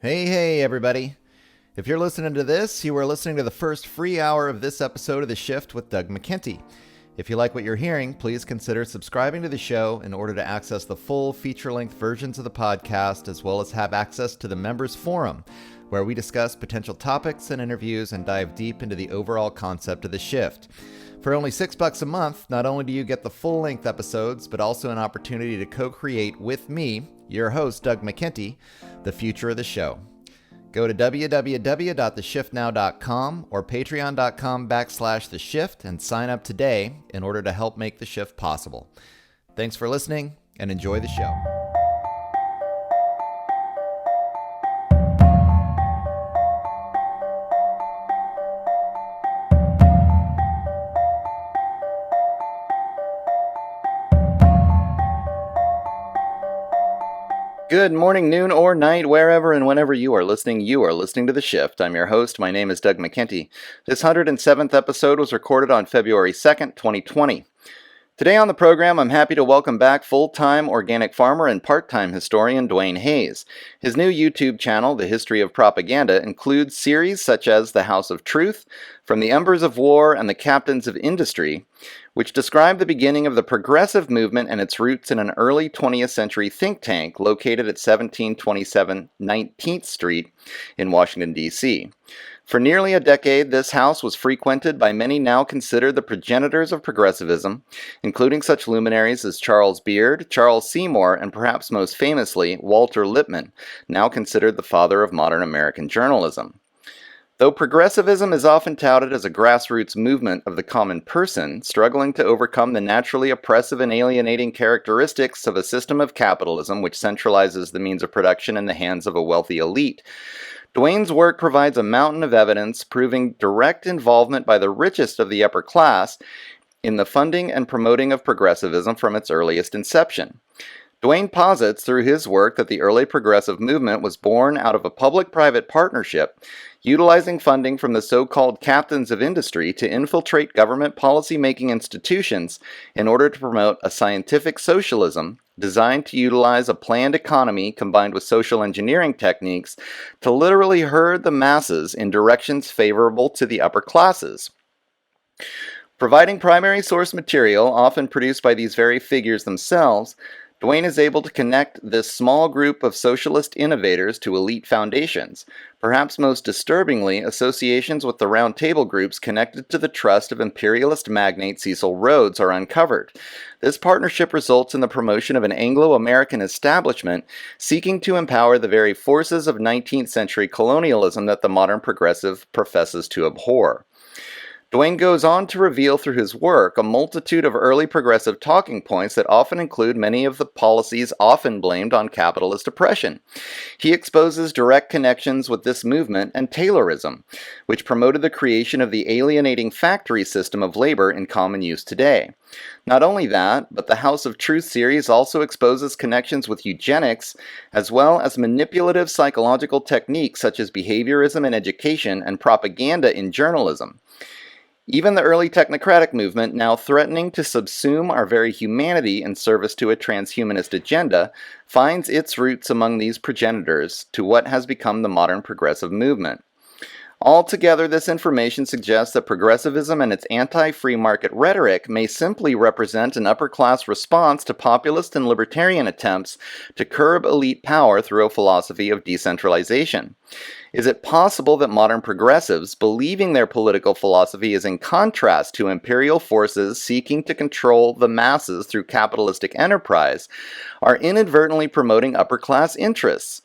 Hey, everybody. If you're listening to this, you are listening to the first free hour of this episode of The Shift with Doug McKenty. If you like what you're hearing, please consider subscribing to the show in order to access the full feature-length versions of the podcast, as well as have access to the members forum, where we discuss potential topics and interviews and dive deep into the overall concept of The Shift. For only $6 a month, not only do you get the full-length episodes, but also an opportunity to co-create with me, your host, Doug McKenty, the future of the show. Go to www.theshiftnow.com or patreon.com/theshift and sign up today in order to help make the shift possible. Thanks for listening and enjoy the show. Good morning, noon, or night, wherever and whenever you are listening to The Shift. I'm your host. My name is Doug McKenty. This 107th episode was recorded on February 2nd, 2020. Today on the program, I'm happy to welcome back full-time organic farmer and part-time historian Dwayne Hayes. His new YouTube channel, The History of Propaganda, includes series such as The House of Truth, From the Embers of War, and The Captains of Industry, which describe the beginning of the progressive movement and its roots in an early 20th century think tank located at 1727 19th Street in Washington, D.C. For nearly a decade, this house was frequented by many now considered the progenitors of progressivism, including such luminaries as Charles Beard, Charles Seymour, and perhaps most famously, Walter Lippmann, now considered the father of modern American journalism. Though progressivism is often touted as a grassroots movement of the common person, struggling to overcome the naturally oppressive and alienating characteristics of a system of capitalism which centralizes the means of production in the hands of a wealthy elite, Dwayne's work provides a mountain of evidence proving direct involvement by the richest of the upper class in the funding and promoting of progressivism from its earliest inception. Dwayne posits through his work that the early progressive movement was born out of a public-private partnership, utilizing funding from the so-called captains of industry to infiltrate government policy-making institutions in order to promote a scientific socialism designed to utilize a planned economy combined with social engineering techniques to literally herd the masses in directions favorable to the upper classes. Providing primary source material, often produced by these very figures themselves, Dwayne is able to connect this small group of socialist innovators to elite foundations. Perhaps most disturbingly, associations with the Round Table groups connected to the trust of imperialist magnate Cecil Rhodes are uncovered. This partnership results in the promotion of an Anglo-American establishment seeking to empower the very forces of 19th century colonialism that the modern progressive professes to abhor. Dwayne goes on to reveal through his work a multitude of early progressive talking points that often include many of the policies often blamed on capitalist oppression. He exposes direct connections with this movement and Taylorism, which promoted the creation of the alienating factory system of labor in common use today. Not only that, but the House of Truth series also exposes connections with eugenics, as well as manipulative psychological techniques such as behaviorism in education and propaganda in journalism. Even the early technocratic movement, now threatening to subsume our very humanity in service to a transhumanist agenda, finds its roots among these progenitors to what has become the modern progressive movement. Altogether, this information suggests that progressivism and its anti-free market rhetoric may simply represent an upper-class response to populist and libertarian attempts to curb elite power through a philosophy of decentralization. Is it possible that modern progressives, believing their political philosophy is in contrast to imperial forces seeking to control the masses through capitalistic enterprise, are inadvertently promoting upper-class interests?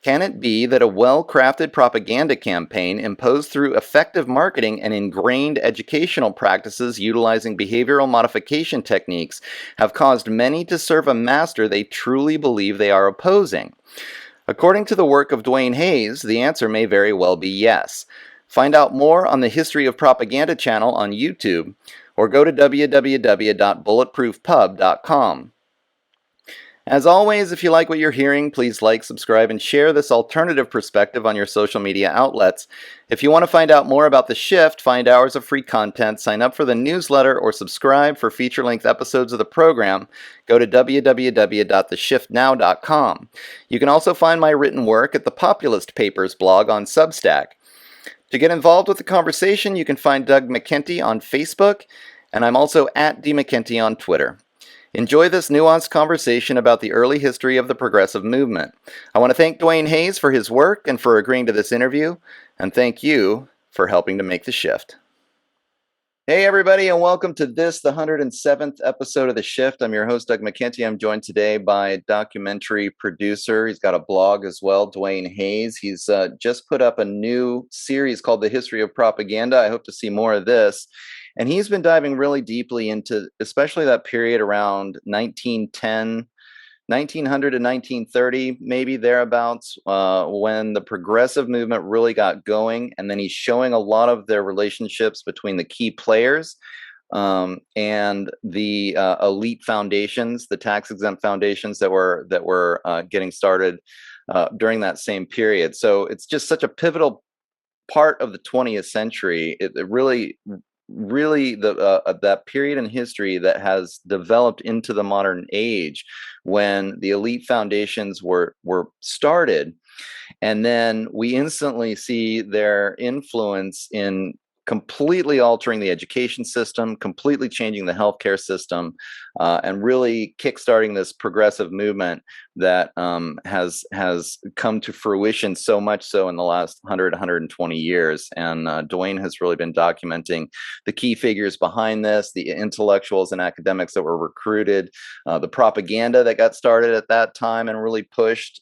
Can it be that a well-crafted propaganda campaign imposed through effective marketing and ingrained educational practices utilizing behavioral modification techniques have caused many to serve a master they truly believe they are opposing? According to the work of Dwayne Hayes, the answer may very well be yes. Find out more on the History of Propaganda channel on YouTube, or go to www.bulletproofpub.com. As always, if you like what you're hearing, please like, subscribe, and share this alternative perspective on your social media outlets. If you want to find out more about The Shift, find hours of free content, sign up for the newsletter, or subscribe for feature-length episodes of the program, go to www.theshiftnow.com. You can also find my written work at the Populist Papers blog on Substack. To get involved with the conversation, you can find Doug McKenty on Facebook, and I'm also at DMcKenty on Twitter. Enjoy this nuanced conversation about the early history of the progressive movement. I want to thank Dwayne Hayes for his work and for agreeing to this interview, and thank you for helping to make the shift. Hey everybody, and welcome to this, the 107th episode of The Shift. I'm your host, Doug McKenty. I'm joined today by a documentary producer. He's got a blog as well, Dwayne Hayes. He's just put up a new series called The History of Propaganda. I hope to see more of this. And he's been diving really deeply into especially that period around 1910, 1900 to 1930, maybe thereabouts, when the progressive movement really got going. And then he's showing a lot of their relationships between the key players and the elite foundations, the tax-exempt foundations that were getting started during that same period. So it's just such a pivotal part of the 20th century. It really that period in history that has developed into the modern age when the elite foundations were started, and then we instantly see their influence in completely altering the education system, completely changing the healthcare system, and really kickstarting this progressive movement that has come to fruition, so much so in the last 120 years. And Dwayne has really been documenting the key figures behind this, the intellectuals and academics that were recruited, the propaganda that got started at that time and really pushed.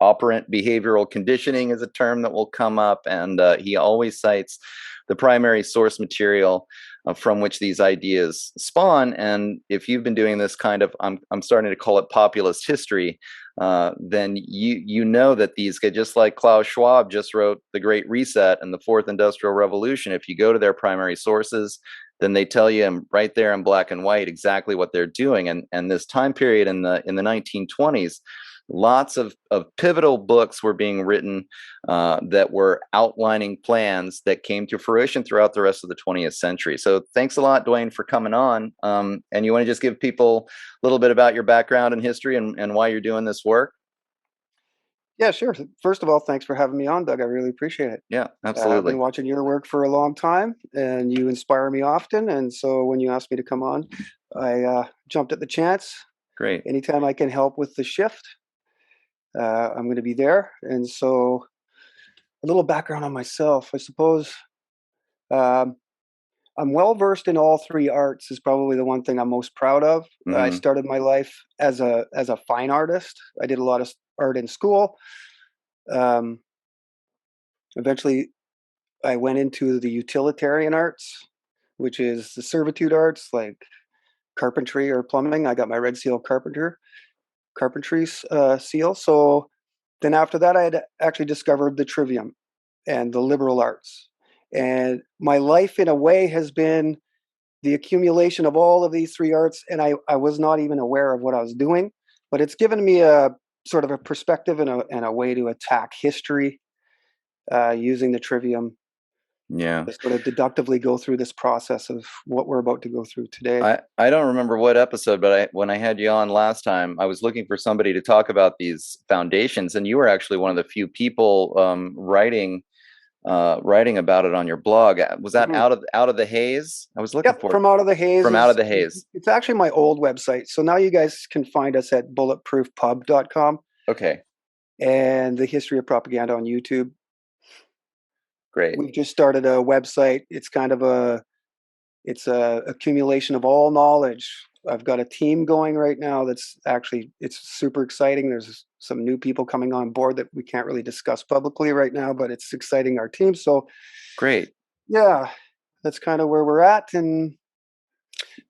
Operant behavioral conditioning is a term that will come up, and he always cites the primary source material from which these ideas spawn. And if you've been doing this kind of, I'm starting to call it populist history, then you know that these guys, just like Klaus Schwab just wrote The Great Reset and the Fourth Industrial Revolution, if you go to their primary sources, then they tell you right there in black and white exactly what they're doing. And this time period in the 1920s, lots of pivotal books were being written that were outlining plans that came to fruition throughout the rest of the 20th century. So thanks a lot, Dwayne, for coming on. And you want to just give people a little bit about your background and history and why you're doing this work? Yeah, sure. First of all, thanks for having me on, Doug. I really appreciate it. Yeah, I've been absolutely. watching your work for a long time, and you inspire me often. And so when you asked me to come on, I jumped at the chance. Great. Anytime I can help with the shift, I'm going to be there. And so a little background on myself, I suppose. Um, I'm well versed in all three arts. Is probably the one thing I'm most proud of. I Hmm. started my life as a fine artist. I did a lot of art in school. Um, Eventually, I went into the utilitarian arts, which is the servitude arts like carpentry or plumbing. I got my Red Seal carpentry seal. So then after that, I had actually discovered the trivium and the liberal arts. And my life, in a way, has been the accumulation of all of these three arts. And I was not even aware of what I was doing, but it's given me a sort of a perspective and a way to attack history using the trivium Yeah. to sort of deductively go through this process of what we're about to go through today. I don't remember what episode, but when I had you on last time, I was looking for somebody to talk about these foundations, and you were actually one of the few people writing about it on your blog. Was that Mhm. out of the haze? I was looking Yep, for it. from Out of the Haze From Out of the Haze. it's actually my old website. So now you guys can find us at bulletproofpub.com Okay, and the history of propaganda on YouTube. great. We've just started a website. It's a accumulation of all knowledge. I've got a team going right now it's super exciting. There's some new people coming on board that we can't really discuss publicly right now, but it's exciting our team. So Great. yeah, that's kind of where we're at. And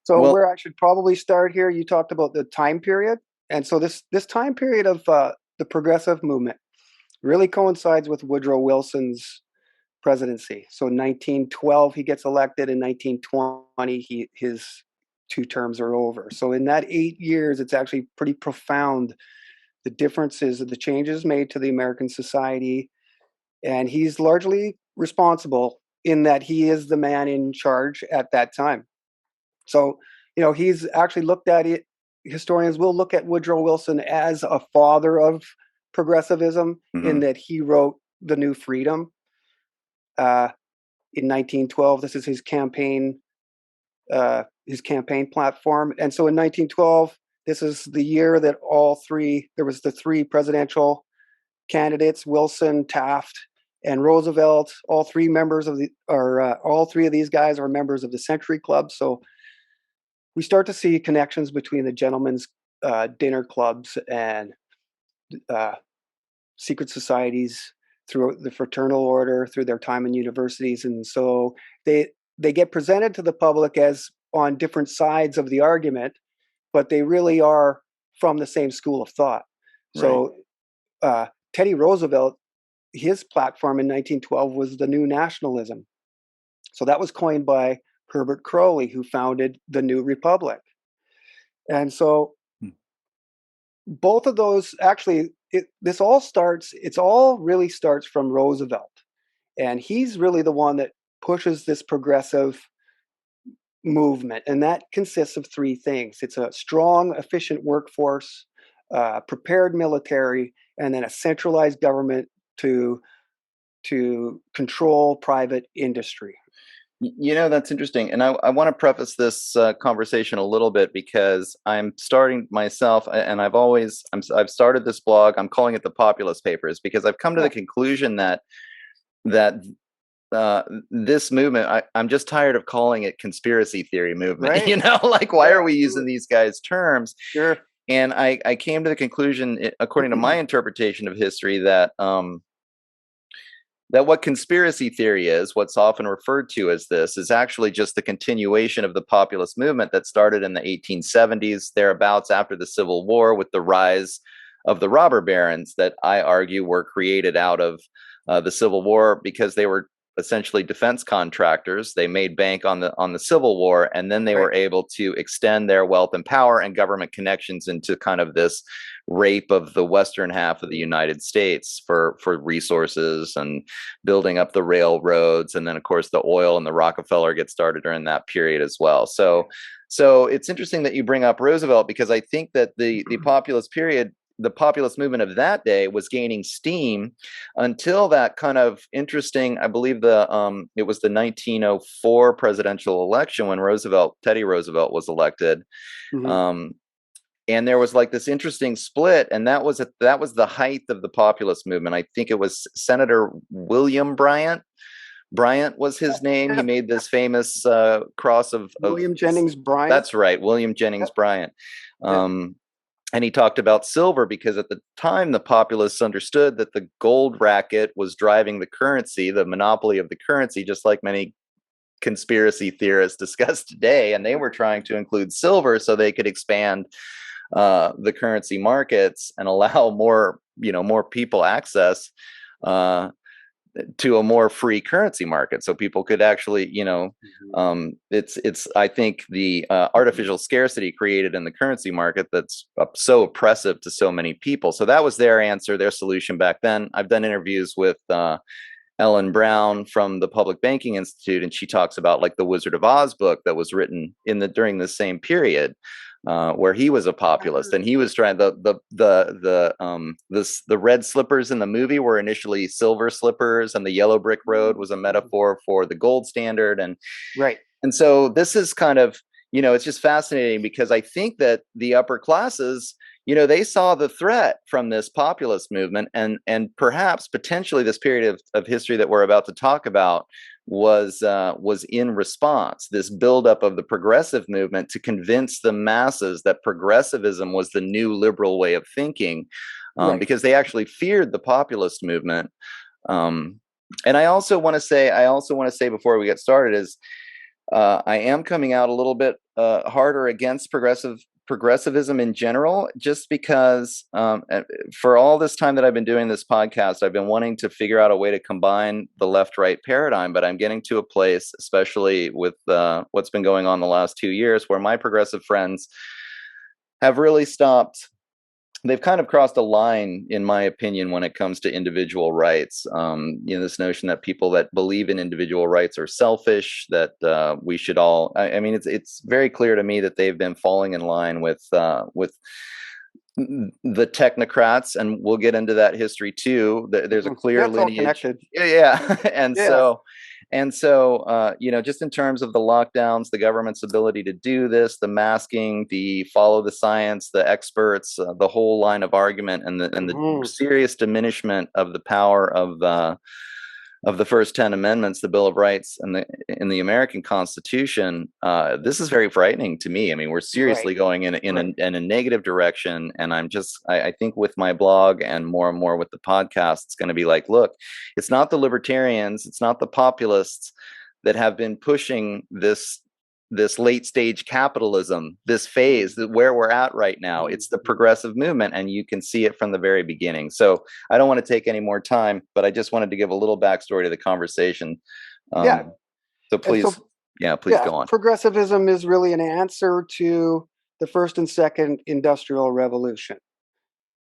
so Well, where I should probably start here, you talked about the time period. And so this time period of the progressive movement really coincides with Woodrow Wilson's presidency. So 1912 he gets elected. In 1920 his two terms are over. So in that 8 years, it's actually pretty profound, the differences of the changes made to the American society. And he's largely responsible in that he is the man in charge at that time. So, he's actually looked at it. Historians will look at Woodrow Wilson as a father of progressivism in Hmm. that he wrote The New Freedom in 1912. This is his campaign platform. And so in 1912, this is the year that there was the three presidential candidates, Wilson, Taft, and Roosevelt. All three of these guys are members of the Century Club. So we start to see connections between the gentlemen's dinner clubs and uh, secret societies through the fraternal order, through their time in universities. And so they get presented to the public as on different sides of the argument, but they really are from the same school of thought. Right. So Teddy Roosevelt, his platform in 1912 was the New Nationalism. So that was coined by Herbert Croly, who founded the New Republic. And so Hmm. both of those actually, it all really starts from Roosevelt. And he's really the one that pushes this progressive movement. And that consists of three things: it's a strong, efficient workforce, prepared military, and then a centralized government to control private industry. That's interesting. And I want to preface this conversation a little bit because I'm starting myself, and I've started this blog. I'm calling it the Populist Papers because I've come to the Yeah. conclusion that this movement, I'm just tired of calling it conspiracy theory movement. Right. Like, why Yeah, are we using absolutely. these guys' terms? Sure. And I came to the conclusion, according to my interpretation of history, that what conspiracy theory is, what's often referred to as this, is actually just the continuation of the populist movement that started in the 1870s, thereabouts, after the Civil War, with the rise of the robber barons that I argue were created out of the Civil War because they were essentially defense contractors. They made bank on the Civil War, and then they Right. were able to extend their wealth and power and government connections into kind of this rape of the western half of the United States for resources and building up the railroads. And then of course the oil and the Rockefeller get started during that period as well. So it's interesting that you bring up Roosevelt, because I think that the populist period, the populist movement of that day, was gaining steam until that kind of interesting, I believe it was the 1904 presidential election when Teddy Roosevelt was elected. Mhm. Um, and there was like this interesting split, and that was the height of the populist movement. I think it was Senator William Bryant. Bryant was his name. He Yeah. made this famous cross of. William Jennings Bryan. That's right, William Jennings Yep. Bryant. Yep. And he talked about silver because at the time the populists understood that the gold racket was driving the currency, the monopoly of the currency, just like many conspiracy theorists discuss today. And they were trying to include silver so they could expand the currency markets and allow more people access uh, to a more free currency market, so people could actually, it's I think the artificial scarcity created in the currency market that's so oppressive to so many people. So that was their answer, their solution back then. I've done interviews with Ellen Brown from the Public Banking Institute, and she talks about like the Wizard of Oz book that was written during the same period, where he was a populist and he was trying the red slippers in the movie were initially silver slippers, and the yellow brick road was a metaphor for the gold standard, Right. and so this is kind of, it's just fascinating because I think that the upper classes, they saw the threat from this populist movement, and perhaps potentially this period of history that we're about to talk about was in response, this buildup of the progressive movement to convince the masses that progressivism was the new liberal way of thinking, Right. because they actually feared the populist movement. And I also want to say before we get started is, I am coming out a little bit harder against progressivism in general, just because for all this time that I've been doing this podcast, I've been wanting to figure out a way to combine the left-right paradigm, but I'm getting to a place, especially with what's been going on the last 2 years, where my progressive friends have really stopped. They've kind of crossed a line, in my opinion, when it comes to individual rights. This notion that people that believe in individual rights are selfish, that we should all. I mean, it's very clear to me that they've been falling in line with the technocrats, and we'll get into that history too. There's a clear That's all lineage. connected. Yeah. and Yeah. so just in terms of the lockdowns, the government's ability to do this, the masking, the follow the science, the experts, the whole line of argument, and the serious diminishment of the power of the first 10 amendments, the Bill of Rights, and in the American Constitution. This is very frightening to me. I mean, we're seriously going in a negative direction, and I think with my blog and more with the podcast, it's going to be like, look, it's not the libertarians, it's not the populists that have been pushing this late stage capitalism, this phase that where we're at right now. It's the progressive movement, and you can see it from the very beginning. So I don't want to take any more time, but I just wanted to give a little backstory to the conversation. So please, please go on. Progressivism is really an answer to the first and second industrial revolution.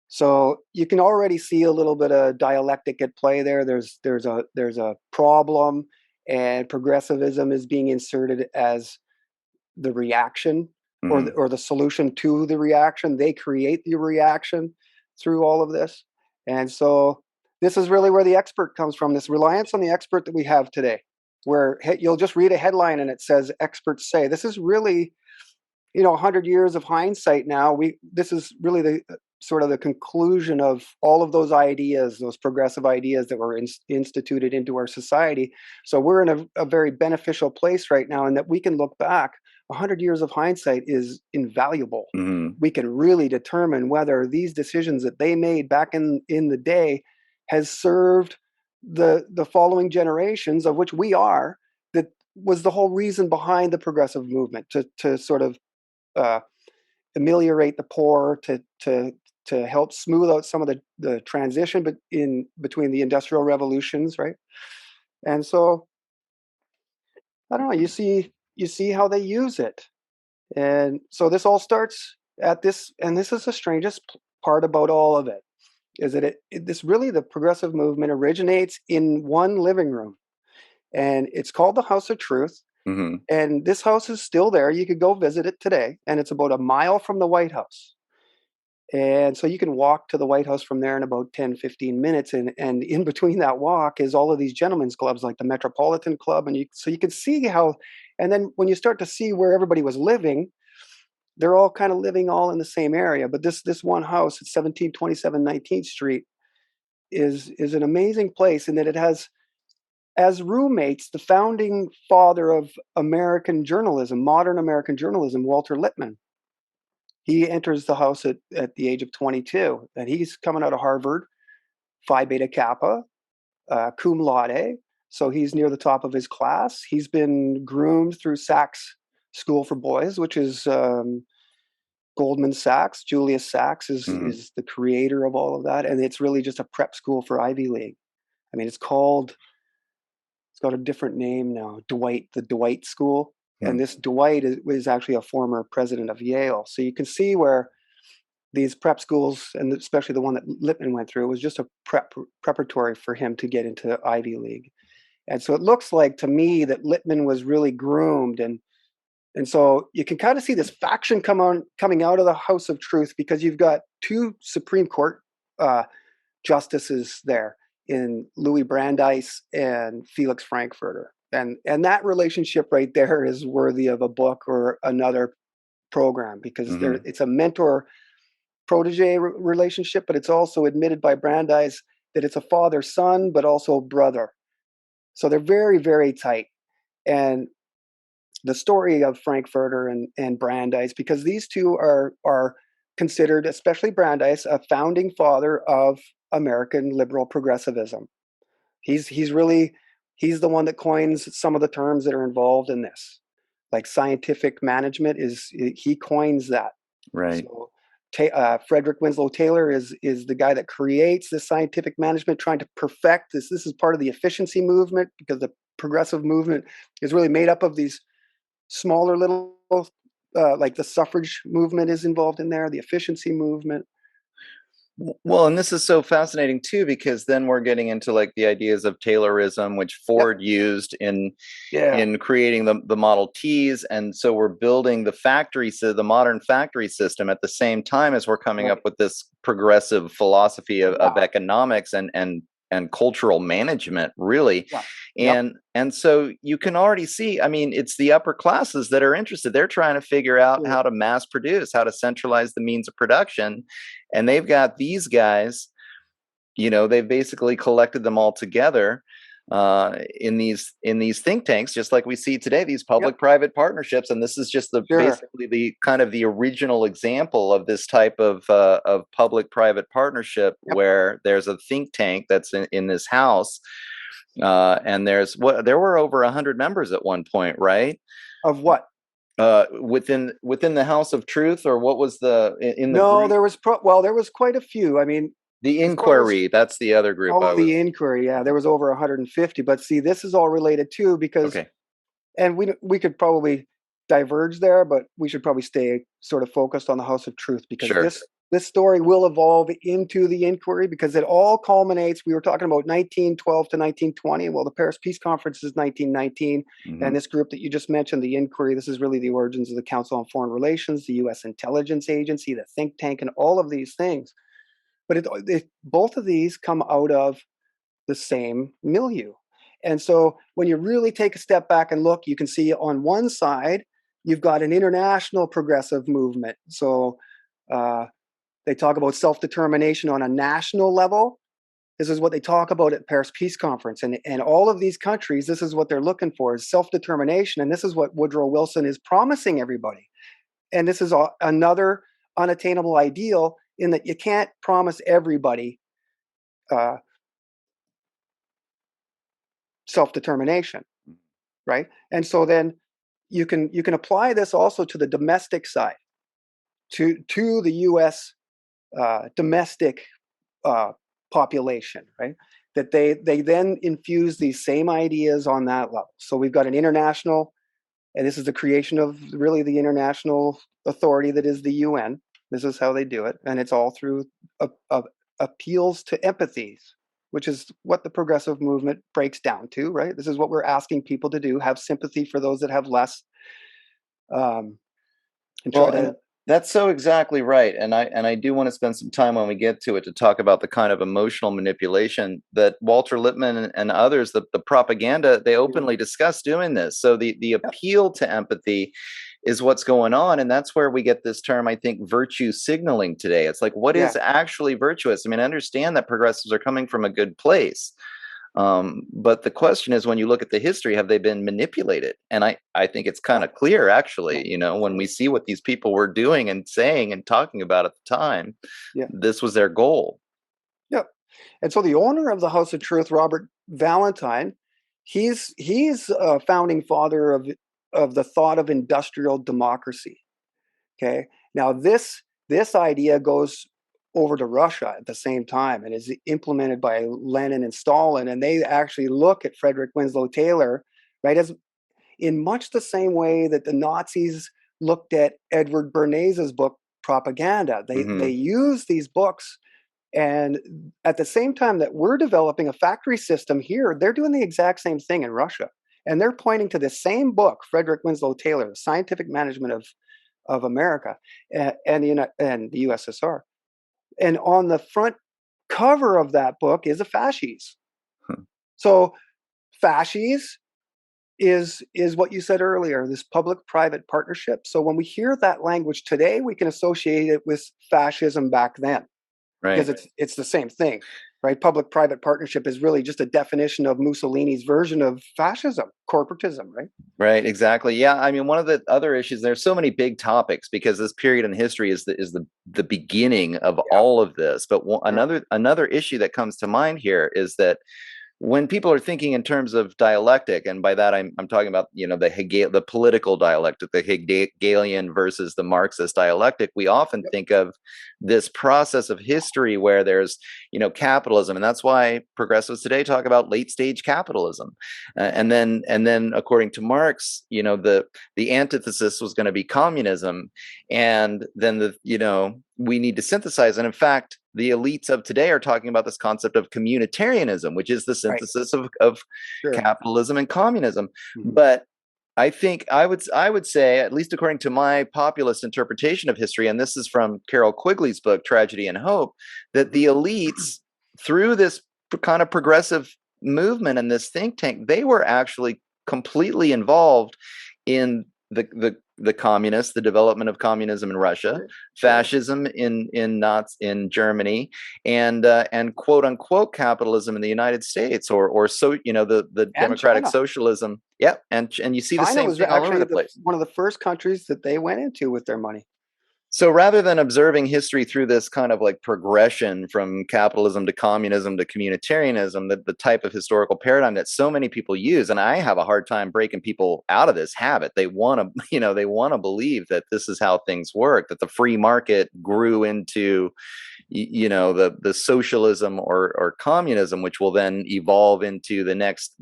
So you can already see a little bit of dialectic at play there. There's a problem, and progressivism is being inserted as the reaction or the solution to the reaction. They create the reaction through all of this. And so this is really where the expert comes from, this reliance on the expert that we have today, where you'll just read a headline and it says experts say. This is really, 100 years of hindsight now. This is really the sort of the conclusion of all of those ideas, those progressive ideas that were instituted into our society. So we're in a very beneficial place right now, and that we can look back. 100 years of hindsight is invaluable. We can really determine whether these decisions that they made back in the day has served the following generations, of which we are. That was the whole reason behind the progressive movement, to sort of ameliorate the poor, to help smooth out some of the transition between the industrial revolutions, right? And so, I don't know, you see how they use it. And so this all starts at this, and this is the strangest part about all of it, is that this really, the progressive movement originates in one living room, and it's called the House of Truth. And this house is still there. You could go visit it today, and it's about a mile from the White House. And so you can walk to the White House from there in about 10, 15 minutes. And in between that walk is all of these gentlemen's clubs, like the Metropolitan Club. And so you can see how, and then when you start to see where everybody was living, they're all kind of living all in the same area. But this one house at 1727 19th Street is an amazing place, in that it has, as roommates, the founding father of American journalism, modern American journalism, Walter Lippmann. He enters the house at the age of 22, and he's coming out of Harvard, Phi Beta Kappa, cum laude. So he's near the top of his class. He's been groomed through Sachs School for Boys, which is Goldman Sachs. Julius Sachs is the creator of all of that, and it's really just a prep school for Ivy League. I mean, it's got a different name now, the Dwight School. And this Dwight is actually a former president of Yale. So you can see where these prep schools, and especially the one that Lippmann went through, was just a preparatory for him to get into Ivy League. And so it looks like to me that Lippmann was really groomed. And so you can kind of see this faction coming out of the House of Truth, because you've got two Supreme Court justices there, in Louis Brandeis and Felix Frankfurter. And that relationship right there is worthy of a book or another program, because it's a mentor-protege relationship, but it's also admitted by Brandeis that it's a father-son, but also brother. So they're very, very tight. And the story of Frankfurter and Brandeis, because these two are considered, especially Brandeis, a founding father of American liberal progressivism. He's the one that coins some of the terms that are involved in this, like scientific management. He coins that. Right. So Frederick Winslow Taylor is the guy that creates this scientific management, trying to perfect this. This is part of the efficiency movement, because the progressive movement is really made up of these smaller little, like the suffrage movement is involved in there, the efficiency movement. Well, and this is so fascinating too, because then we're getting into like the ideas of Taylorism, which Yep. Ford used Yeah. in creating the Model Ts, and so we're building the modern factory system at the same time as we're coming up Right. with this progressive philosophy of Yeah. economics and cultural management, really. Yeah. Yep. And so you can already see, I mean, it's the upper classes that are interested. They're trying to figure out Yeah. how to mass produce, how to centralize the means of production, and they've got these guys, they've basically collected them all together in these think tanks, just like we see today, these Yep. public-private partnerships. And this is just Sure. basically the kind of the original example of this type of public-private partnership, Yep. where there's a think tank that's in this house, and there were over 100 members at one point, right? Of what? Within the House of Truth, or what was in the No, group? there was well, there was quite a few. I mean, The as far as Inquiry, that's the other group I the was. inquiry, yeah, there was over 150. But see, this is all related too, because, Okay, and we could probably diverge there, but we should probably stay sort of focused on the House of Truth, because sure. this story will evolve into the inquiry, because it all culminates. We were talking about 1912 to 1920. Well, the Paris Peace Conference is 1919, Hmm. and this group that you just mentioned, the inquiry, this is really the origins of the Council on Foreign Relations, the U.S. Intelligence Agency, the think tank, and all of these things. But both of these come out of the same milieu. And so when you really take a step back and look, you can see on one side, you've got an international progressive movement. So uh, they talk about self determination on a national level. This is what they talk about at Paris Peace Conference. And all of these countries, this is what they're looking for, is self determination. And this is what Woodrow Wilson is promising everybody. And this is another unattainable ideal, in that you can't promise everybody uh, self-determination, right? And so then you can apply this also to the domestic side, to the U.S. Domestic uh, population, right? That they then infuse these same ideas on that level. So we've got an international, and this is the creation of really the international authority that is the UN. This is how they do it, and it's all through appeals to empathies, which is what the progressive movement breaks down to, right? This is what we're asking people to do: have sympathy for those that have less, um, and try Well, and to. that's so exactly right. And I do want to spend some time when we get to it to talk about the kind of emotional manipulation that Walter Lippmann and others, the propaganda, they openly discuss doing this. So the Yep. appeal to empathy is what's going on, and that's where we get this term, I think, virtue signaling today. It's like, what Yeah. is actually virtuous? I mean, I understand that progressives are coming from a good place. But the question is, when you look at the history, have they been manipulated? And I think it's kind of clear, actually, when we see what these people were doing and saying and talking about at the time, Yeah. this was their goal. Yeah. And so the owner of the House of Truth, Robert Valentine, he's a founding father of the thought of industrial democracy. Okay. Now this idea goes over to Russia at the same time, and is implemented by Lenin and Stalin. And they actually look at Frederick Winslow Taylor, right, as in much the same way that the Nazis looked at Edward Bernays' book Propaganda. They Hmm. use these books, and at the same time that we're developing a factory system here, they're doing the exact same thing in Russia. And they're pointing to the same book, Frederick Winslow Taylor, The Scientific Management of America, and the USSR. And on the front cover of that book is a fasces. So fasces is what you said earlier, this public-private partnership. So when we hear that language today, we can associate it with fascism back then, because Right. it's the same thing, right? Public-private partnership is really just a definition of Mussolini's version of fascism, corporatism, right? Right, exactly. Yeah, I mean, one of the other issues, there's so many big topics because this period in history is the beginning of Yeah, all of this. But sure. another issue that comes to mind here is that when people are thinking in terms of dialectic, and by that I'm talking about the political dialectic, the Hegelian versus the Marxist dialectic, we often Yep. think of this process of history where there's capitalism, and that's why progressives today talk about late stage capitalism, and then according to Marx, the antithesis was going to be communism, and then we need to synthesize. And in fact, the elites of today are talking about this concept of communitarianism, which is the Right. synthesis of Sure. capitalism and communism. Mhm. But I think I would say, at least according to my populist interpretation of history, and this is from Carol Quigley's book Tragedy and Hope, that Mhm. the elites, through this kind of progressive movement and this think tank, they were actually completely involved in the communists, the development of communism in Russia, Sure. Sure. fascism in Germany, and quote unquote capitalism in the United States, or so the And democratic China. socialism. Yep, and you see the China same was thing all over actually the place. one of the first countries that they went into with their money. So rather than observing history through this kind of like progression from capitalism to communism to communitarianism, the type of historical paradigm that so many people use, and I have a hard time breaking people out of this habit. They want to, they want to believe that this is how things work, that the free market grew into the socialism or communism, which will then evolve into the next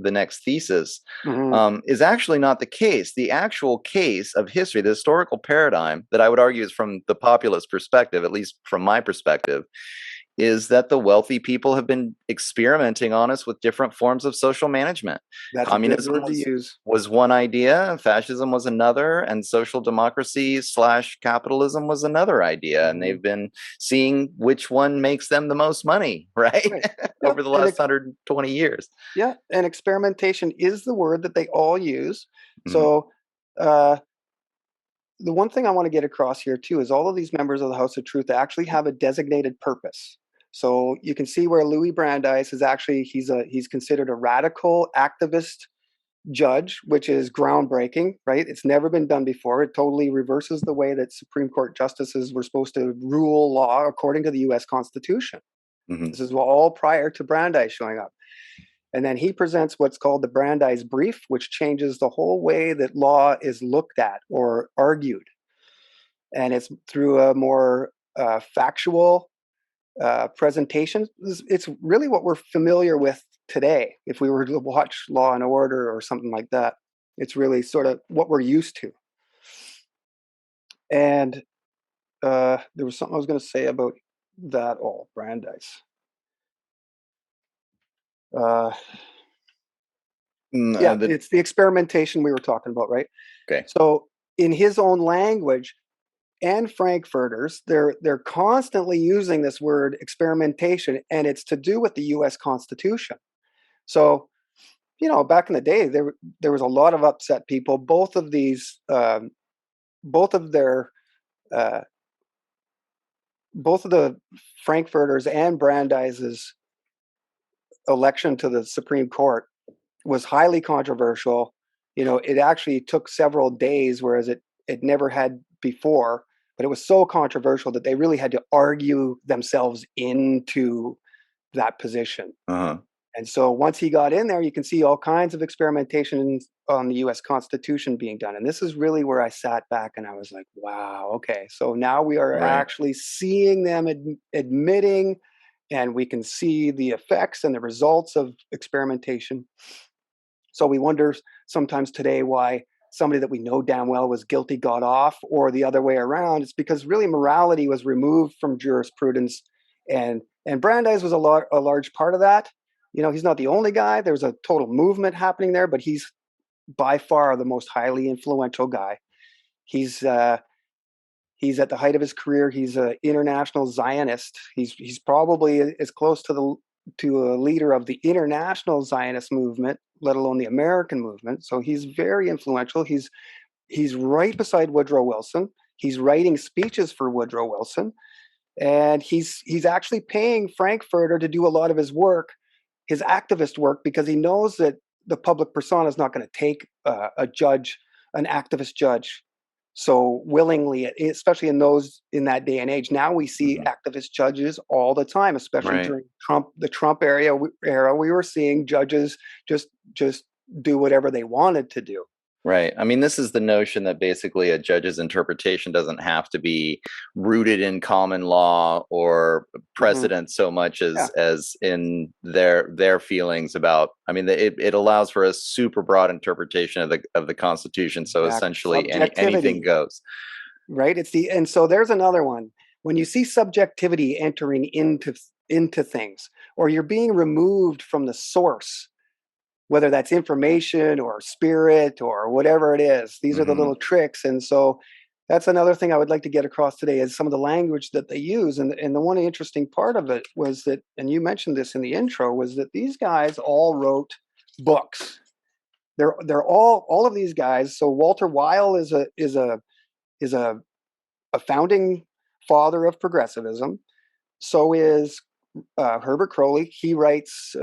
thesis, Mhm. is actually not the case. The actual case of history, the historical paradigm that I would argue is from the populist perspective, at least from my perspective, is that the wealthy people have been experimenting on us with different forms of social management. That's a good Communism word to was use. was one idea, fascism was another, and social democracy slash capitalism was another idea. And Mhm. they've been seeing which one makes them the most money, right? Right. Yep. Over the last 120 years. Yeah, and experimentation is the word that they all use. Mhm. So, uh, the one thing I want to get across here too is all of these members of the House of Truth actually have a designated purpose. So you can see where Louis Brandeis is actually he's considered a radical activist judge, which is groundbreaking, right? It's never been done before. It totally reverses the way that Supreme Court justices were supposed to rule law according to the U.S. Constitution. Mhm. This is all prior to Brandeis showing up. And then he presents what's called the Brandeis Brief, which changes the whole way that law is looked at or argued. And it's through a more factual presentation. It's really what we're familiar with today. If we were to watch Law and Order or something like that, it's really sort of what we're used to. And there was something I was going to say about that all, Brandeis. Uh, Mm, yeah, the it's the experimentation we were talking about, right? Okay. So, in his own language, and Frankfurters, they're constantly using this word experimentation, and it's to do with the U.S. Constitution. So, back in the day, there was a lot of upset people. Both of their, uh, both of the Frankfurters and Brandeis's election to the Supreme Court was highly controversial. It actually took several days, whereas it never had before. But it was so controversial that they really had to argue themselves into that position. Uh-huh. And so once he got in there, you can see all kinds of experimentation on the US Constitution being done. And this is really where I sat back and I was like, wow, okay. So now we are Right. actually seeing them admitting, and we can see the effects and the results of experimentation. So we wonder sometimes today why somebody that we know damn well was guilty got off, or the other way around. It's because really morality was removed from jurisprudence, and Brandeis was a large part of that. He's not the only guy. There's a total movement happening there, but he's by far the most highly influential guy. He's he's at the height of his career. He's an international Zionist. He's probably as close to a leader of the international Zionist movement, let alone the American movement. So he's very influential. He's right beside Woodrow Wilson. He's writing speeches for Woodrow Wilson, and he's actually paying Frankfurter to do a lot of his work, his activist work, because he knows that the public persona is not going to take a judge, an activist judge. so willingly, especially in that day and age. Now we see activist judges all the time, especially Right. during the Trump era. We were seeing judges just do whatever they wanted to do. Right. I mean, this is the notion that basically a judge's interpretation doesn't have to be rooted in common law or Hmm. precedent so much Yeah, as in their feelings about. I mean, it allows for a super broad interpretation of the Constitution. So exactly. essentially, anything Subjectivity, goes. right? And so there's another one. When you see subjectivity entering into things, or you're being removed from the source, whether that's information or spirit or whatever it is. These are the Hmm. little tricks. And so that's another thing I would like to get across today is some of the language that they use. And the one interesting part of it was that, and you mentioned this in the intro, was that these guys all wrote books. They're all of these guys. So Walter Weil is a founding father of progressivism. So is Herbert Crowley. He writes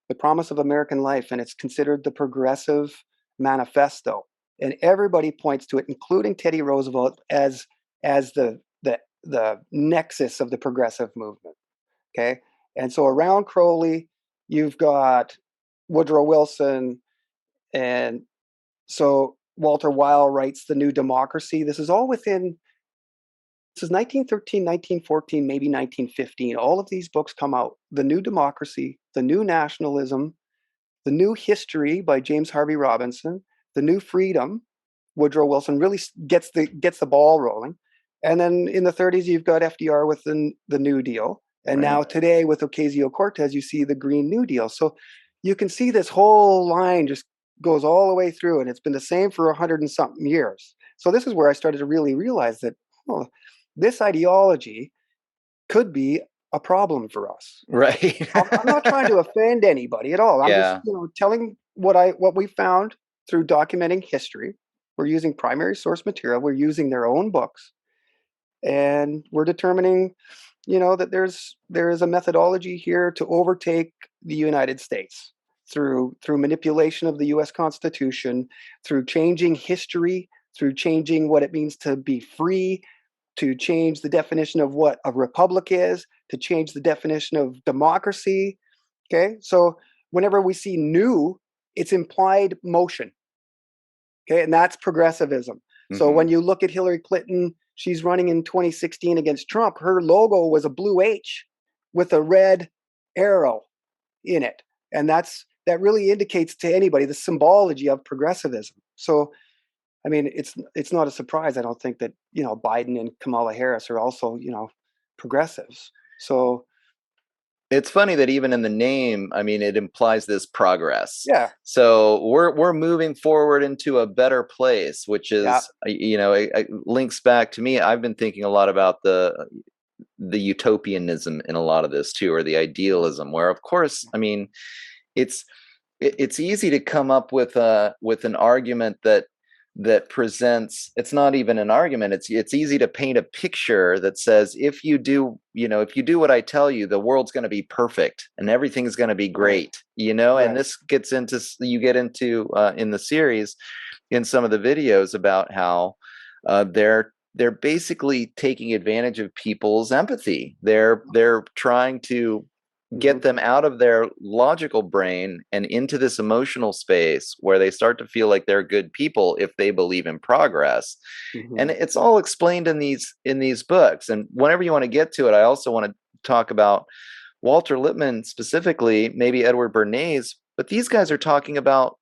The Promise of American Life, and it's considered the progressive manifesto. And everybody points to it, including Teddy Roosevelt, as the nexus of the progressive movement. Okay, and so around Crowley, you've got Woodrow Wilson, and so Walter Weil writes The New Democracy. This is all within. This is 1913, 1914, maybe 1915. All of these books come out. The New Democracy, The New Nationalism, The New History by James Harvey Robinson, The New Freedom, Woodrow Wilson really gets the ball rolling. And then in the 30s, you've got FDR with the New Deal. And Right. now today with Ocasio-Cortez, you see the Green New Deal. So you can see this whole line just goes all the way through, and it's been the same for 100 and something years. So this is where I started to really realize that this ideology could be a problem for us. Right. I'm not trying to offend anybody at all. I'm just, Yeah. telling what we found through documenting history. We're using primary source material. We're using their own books, and we're determining, that there is a methodology here to overtake the United States through manipulation of the U.S. Constitution, through changing history, through changing what it means to be free, to change the definition of what a republic is, to change the definition of democracy. Okay, so whenever we see new, it's implied motion. Okay, and that's progressivism. So Hmm. when you look at Hillary Clinton, she's running in 2016 against Trump. Her logo was a blue H with a red arrow in it, and that really indicates to anybody the symbology of progressivism. So I mean, it's not a surprise. I don't think that Biden and Kamala Harris are also progressives. So It's funny that even in the name, I mean, it implies this progress. yeah, So we're moving forward into a better place, which yeah, is, it links back to me. I've been thinking a lot about the utopianism in a lot of this too, or the idealism, where of course, I mean, it's it's easy to come up with an argument that presents, it's not even an argument, it's easy to paint a picture that says, if you do what I tell you, the world's going to be perfect and everything's going to be right, great, and right, this gets into, you get into in the series, in some of the videos, about how they're basically taking advantage of people's empathy. They're trying to hmm get them out of their logical brain and into this emotional space where they start to feel like they're good people if they believe in progress. And hmm it's all explained in these books. And whenever you want to get to it, I also want to talk about Walter Lippmann specifically, maybe Edward Bernays, but these guys are talking about,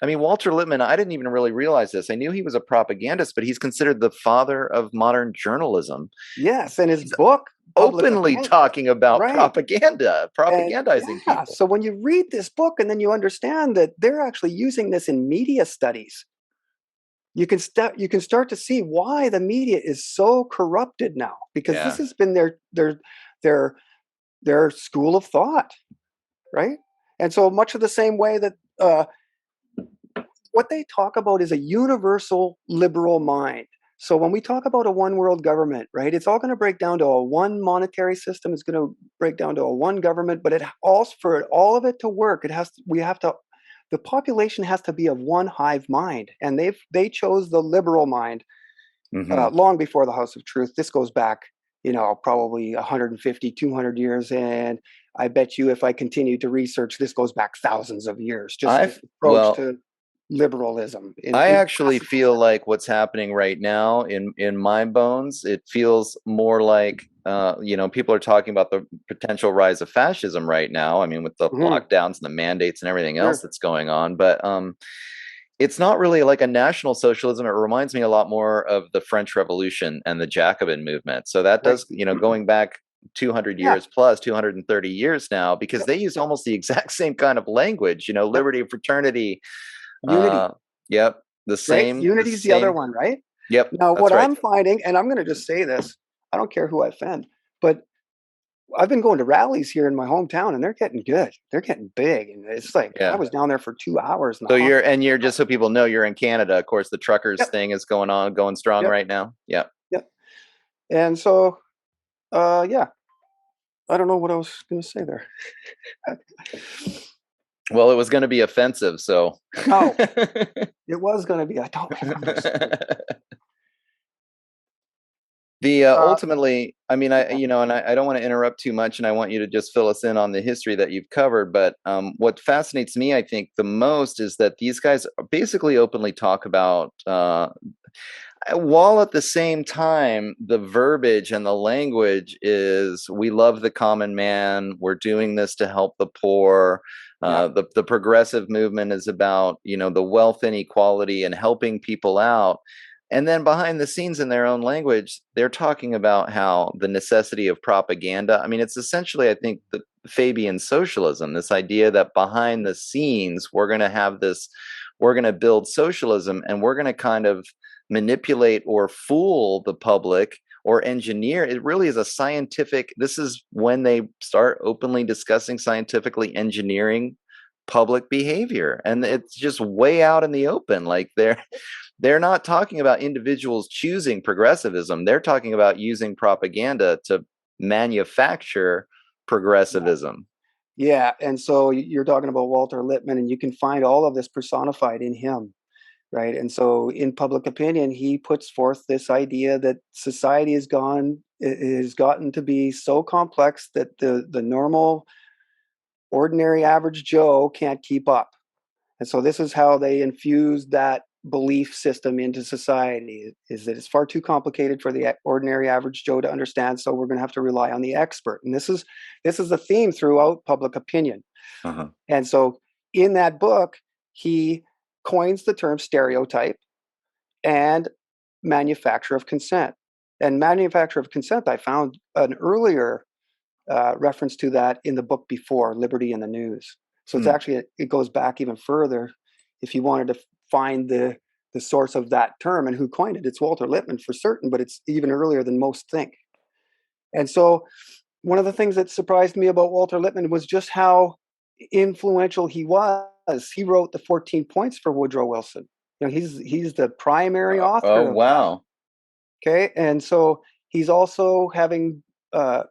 I mean, Walter Lippmann, I didn't even really realize this. I knew he was a propagandist, but he's considered the father of modern journalism. yes, and his He's book, Public openly Opinion, talking about right, and propagandizing yeah. people. So when you read this book and then you understand that they're actually using this in media studies, you can start to see why the media is so corrupted now, because this Yeah. has been their their school of thought, right? And so much of the same way that what they talk about is a universal liberal mind. So when we talk about a one world government, right, it's all going to break down to a one monetary system. It's going to break down to a one government, but it also, for all of it to work, the population has to be of one hive mind, and they chose the liberal mind. Hmm. long before the House of Truth. This goes back, probably 150, 200 years. And I bet you if I continue to research, this goes back thousands of years, just this approach Well, to liberalism I in actually classical feel terms. like what's happening right now in my bones, it feels more like people are talking about the potential rise of fascism right now. I mean, with the Hmm. lockdowns and the mandates and everything else Sure. that's going on, but it's not really like a national socialism. It reminds me a lot more of the French Revolution and the Jacobin movement. So that Right. does, going back 200 Yeah. years plus 230 years now, because Yep. they use almost the exact same kind of language, Yep. liberty, fraternity. Unity. uh yep, Right. the Unity is the other same. one, right? Yep, Now, that's what right. I'm finding, and I'm going to just say this, I don't care who I offend, but I've been going to rallies here in my hometown, and they're getting good. They're getting big, and it's like I Yeah. was down there for 2 hours, and the So honk. you're just so people know, you're in Canada. Of course, the truckers Yep, thing is going strong yep, right now. Yep. yep. And so, yeah, I don't know what I was going to say there. Well, it was going to be offensive, so. Oh, it was going to be. I don't remember saying. The Uh, ultimately, I mean, yeah, I don't want to interrupt too much, and I want you to just fill us in on the history that you've covered. But what fascinates me, I think, the most is that these guys basically openly talk about, while at the same time, the verbiage and the language is, "We love the common man. We're doing this to help the poor." yeah, The progressive movement is about, the wealth inequality and helping people out. And then behind the scenes, in their own language, they're talking about how the necessity of propaganda. I mean, it's essentially, I think, the Fabian socialism, this idea that behind the scenes, we're going to build socialism, and we're going to kind of manipulate or fool the public or engineer. It really is a scientific. This is when they start openly discussing scientifically engineering public behavior, and it's just way out in the open. Like they're not talking about individuals choosing progressivism. They're talking about using propaganda to manufacture yeah, progressivism. yeah. And so you're talking about Walter Lippmann, and you can find all of this personified in him. Right. And so in public opinion, he puts forth this idea that society has gotten to be so complex that the normal, ordinary, average Joe can't keep up. And so this is how they infuse that belief system into society, is that it's far too complicated for the ordinary average Joe to understand. So we're going to have to rely on the expert. And this is the theme throughout public opinion. Uh-huh. And so in that book, he coins the term stereotype and manufacture of consent. And manufacture of consent, I found an earlier reference to that in the book before, Liberty in the News. So it's Hmm. actually, it goes back even further. If you wanted to find the source of that term and who coined it, it's Walter Lippmann for certain, but it's even earlier than most think. And so one of the things that surprised me about Walter Lippmann was just how influential he was. He wrote the 14 points for Woodrow Wilson. He's the primary Oh, author of that. wow. Okay, and so he's also having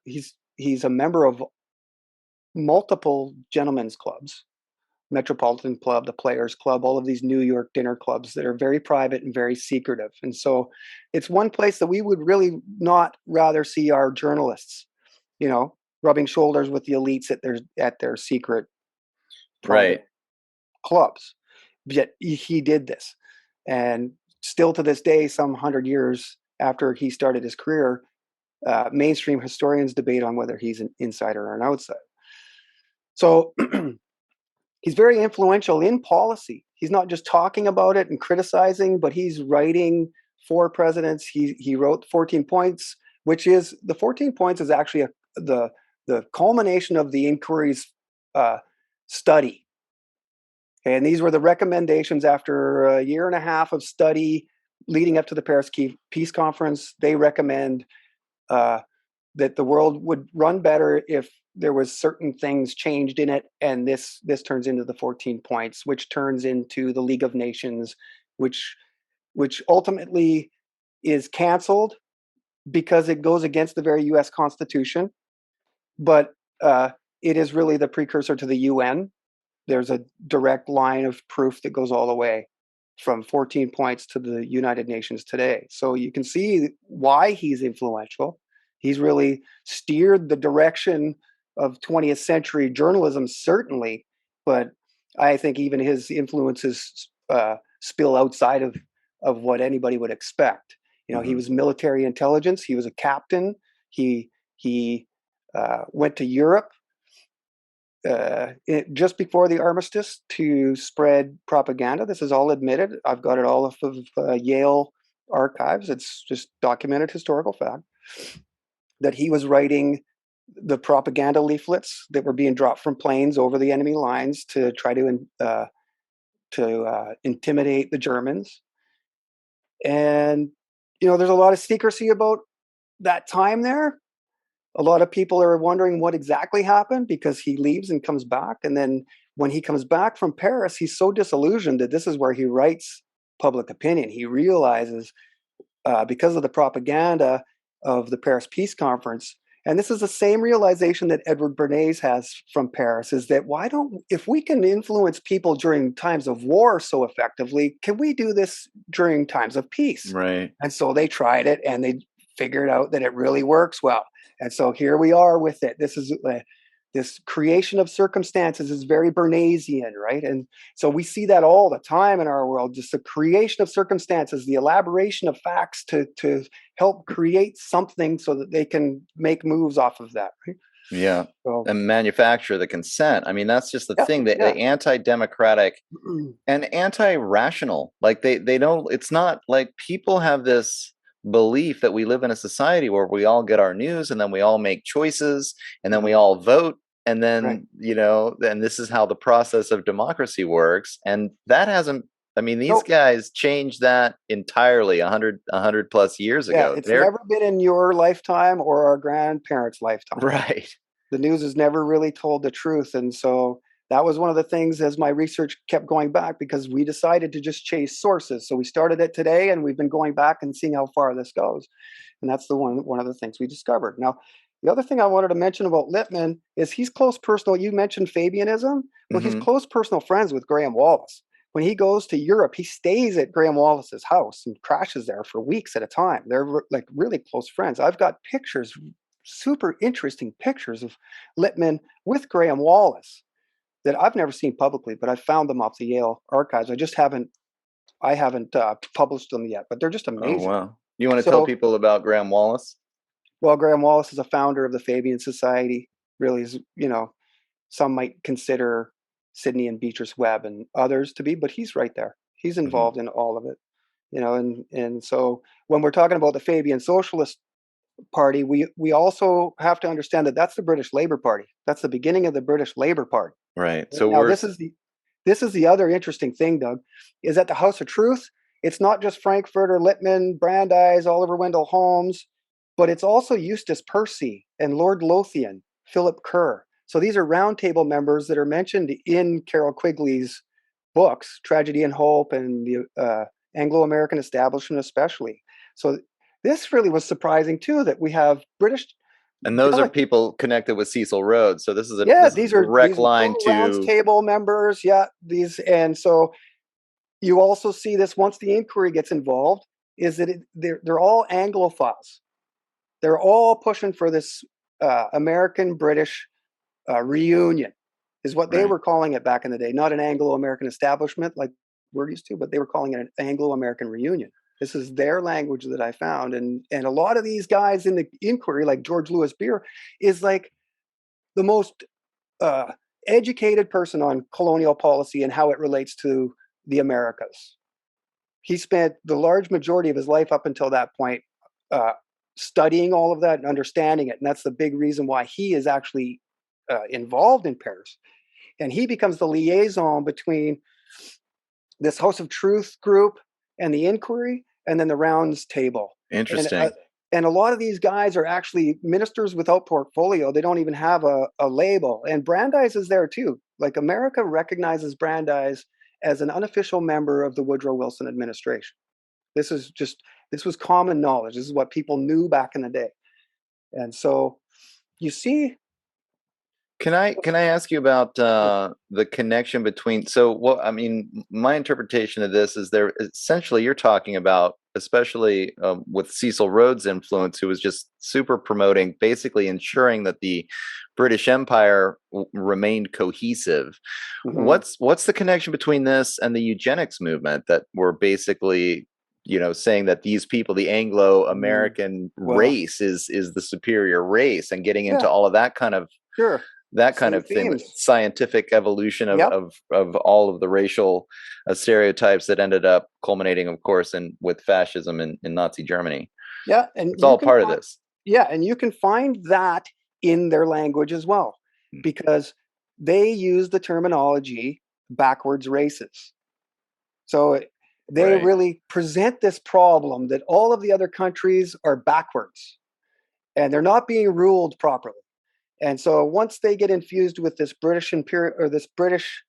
he's a member of multiple gentlemen's clubs, Metropolitan Club, the Players Club, all of these New York dinner clubs that are very private and very secretive. And so it's one place that we would really not rather see our journalists, you know, rubbing shoulders with the elites at their secret Right. private clubs. Yet he did this. And still to this day, some 100 years after he started his career, mainstream historians debate on whether he's an insider or an outsider. So he's very influential in policy. He's not just talking about it and criticizing, but he's writing for presidents. He wrote 14 points, which is the 14 points is actually the culmination of the inquiry's uh, study. And these were the recommendations after a year and a half of study leading up to the Paris Peace Conference. They recommend uh, that the world would run better if there was certain things changed in it, and this turns into the 14 points, which turns into the League of Nations, which ultimately is canceled because it goes against the very U.S. Constitution. But it is really the precursor to the UN. There's a direct line of proof that goes all the way from 14 points to the United Nations today. So you can see why he's influential. He's really steered the direction of 20th century journalism, certainly, but I think even his influences spill outside of what anybody would expect. You know, he was military intelligence. He was a captain. He went to Europe just before the armistice to spread propaganda. This is all admitted. I've got it all off of Yale archives. It's just documented historical fact that he was writing the propaganda leaflets that were being dropped from planes over the enemy lines to try to intimidate the Germans. And you know, there's a lot of secrecy about that time there. A lot of people are wondering what exactly happened because he leaves and comes back. And then when he comes back from Paris, he's so disillusioned that this is where he writes Public Opinion. He realizes because of the propaganda of the Paris Peace Conference, and this is the same realization that Edward Bernays has from Paris, is that if we can influence people during times of war so effectively, can we do this during times of peace? Right. And so they tried it and they figured out that it really works well. And so here we are with it. This creation of circumstances is very Bernaysian, right? And so we see that all the time in our world, just the creation of circumstances, the elaboration of facts to help create something so that they can make moves off of that, right? Yeah. So, And manufacture the consent. I mean, that's just the thing, that yeah. the anti-democratic and anti-rational. Like they don't, it's not like people have this belief that we live in a society where we all get our news and then we all make choices and then we all vote and Right. then, you know, and this is how the process of democracy works. And that hasn't, I mean, these Nope. guys changed that entirely 100 plus years Yeah, ago. it's They're never been in your lifetime or our grandparents' lifetime. right. The news has never really told the truth. And so that was one of the things as my research kept going back, because we decided to just chase sources. So we started it today and we've been going back and seeing how far this goes. And that's one of the things we discovered. Now, the other thing I wanted to mention about Lippmann is he's close personal. You mentioned Fabianism. Well, he's Hmm. close personal friends with Graham Wallace. When he goes to Europe, he stays at Graham Wallace's house and crashes there for weeks at a time. They're like really close friends. I've got pictures, super interesting pictures of Lippmann with Graham Wallace that I've never seen publicly, but I found them off the Yale archives. I haven't published them yet, but they're just Oh, amazing. wow. You want to tell So, people about Graham Wallace? well, Graham Wallace is a founder of the Fabian Society. Really is, you know, some might consider Sidney and Beatrice Webb and others to be, but he's right there. He's Hmm. involved in all of it, you know, and so when we're talking about the Fabian Socialist Party, we also have to understand that that's the British Labour Party. That's the beginning of the British Labour Party. Right. Right? So Now, we're this is the other interesting thing, Doug, is that the House of Truth, it's not just Frankfurter, Lippmann, Brandeis, Oliver Wendell Holmes, but it's also Eustace Percy and Lord Lothian, Philip Kerr. So these are roundtable members that are mentioned in Carroll Quigley's books, Tragedy and Hope and the Anglo-American Establishment especially. So this really was surprising too, that we have British and those are delegates. people connected with Cecil Rhodes. So Yeah, this is a direct these are line total rounds to table members. Yeah, these, and so you also see this once the inquiry gets involved, is that they're all Anglophiles. They're all pushing for this American British reunion, is what they right. were calling it back in the day. Not an Anglo-American establishment like we're used to, but they were calling it an Anglo-American reunion. This is their language that I found, and a lot of these guys in the inquiry, like George Louis Beer, is like the most uh, educated person on colonial policy and how it relates to the Americas. He spent the large majority of his life up until that point uh, studying all of that and understanding it. And that's the big reason why he is actually involved in Paris. And he becomes the liaison between this House of Truth group and the inquiry, and then the rounds table. And Interesting. and a lot of these guys are actually ministers without portfolio. They don't even have a label. And Brandeis is there too. Like America recognizes Brandeis as an unofficial member of the Woodrow Wilson administration. This is just this was common knowledge. This is what people knew back in the day. And so you see Can I ask you about the connection between? So, what I mean, my interpretation of this is there essentially you're talking about, especially with Cecil Rhodes' influence, who was just super promoting, basically ensuring that the British Empire remained cohesive. Hmm. What's the connection between this and the eugenics movement that were basically, saying that these people, the Mm. Anglo-American Well, race, is the superior race, and getting into yeah, all of that kind of sure. Same thing, themes. scientific evolution of, Yep. of all of the racial stereotypes that ended up culminating, of course, in with fascism in Nazi Germany. Yeah, and It's you all can part of find this. yeah, and you can find that in their language as well, because they use the terminology backwards races. So they Right. really present this problem that all of the other countries are backwards and they're not being ruled properly. And so once they get infused with this British imperial or this British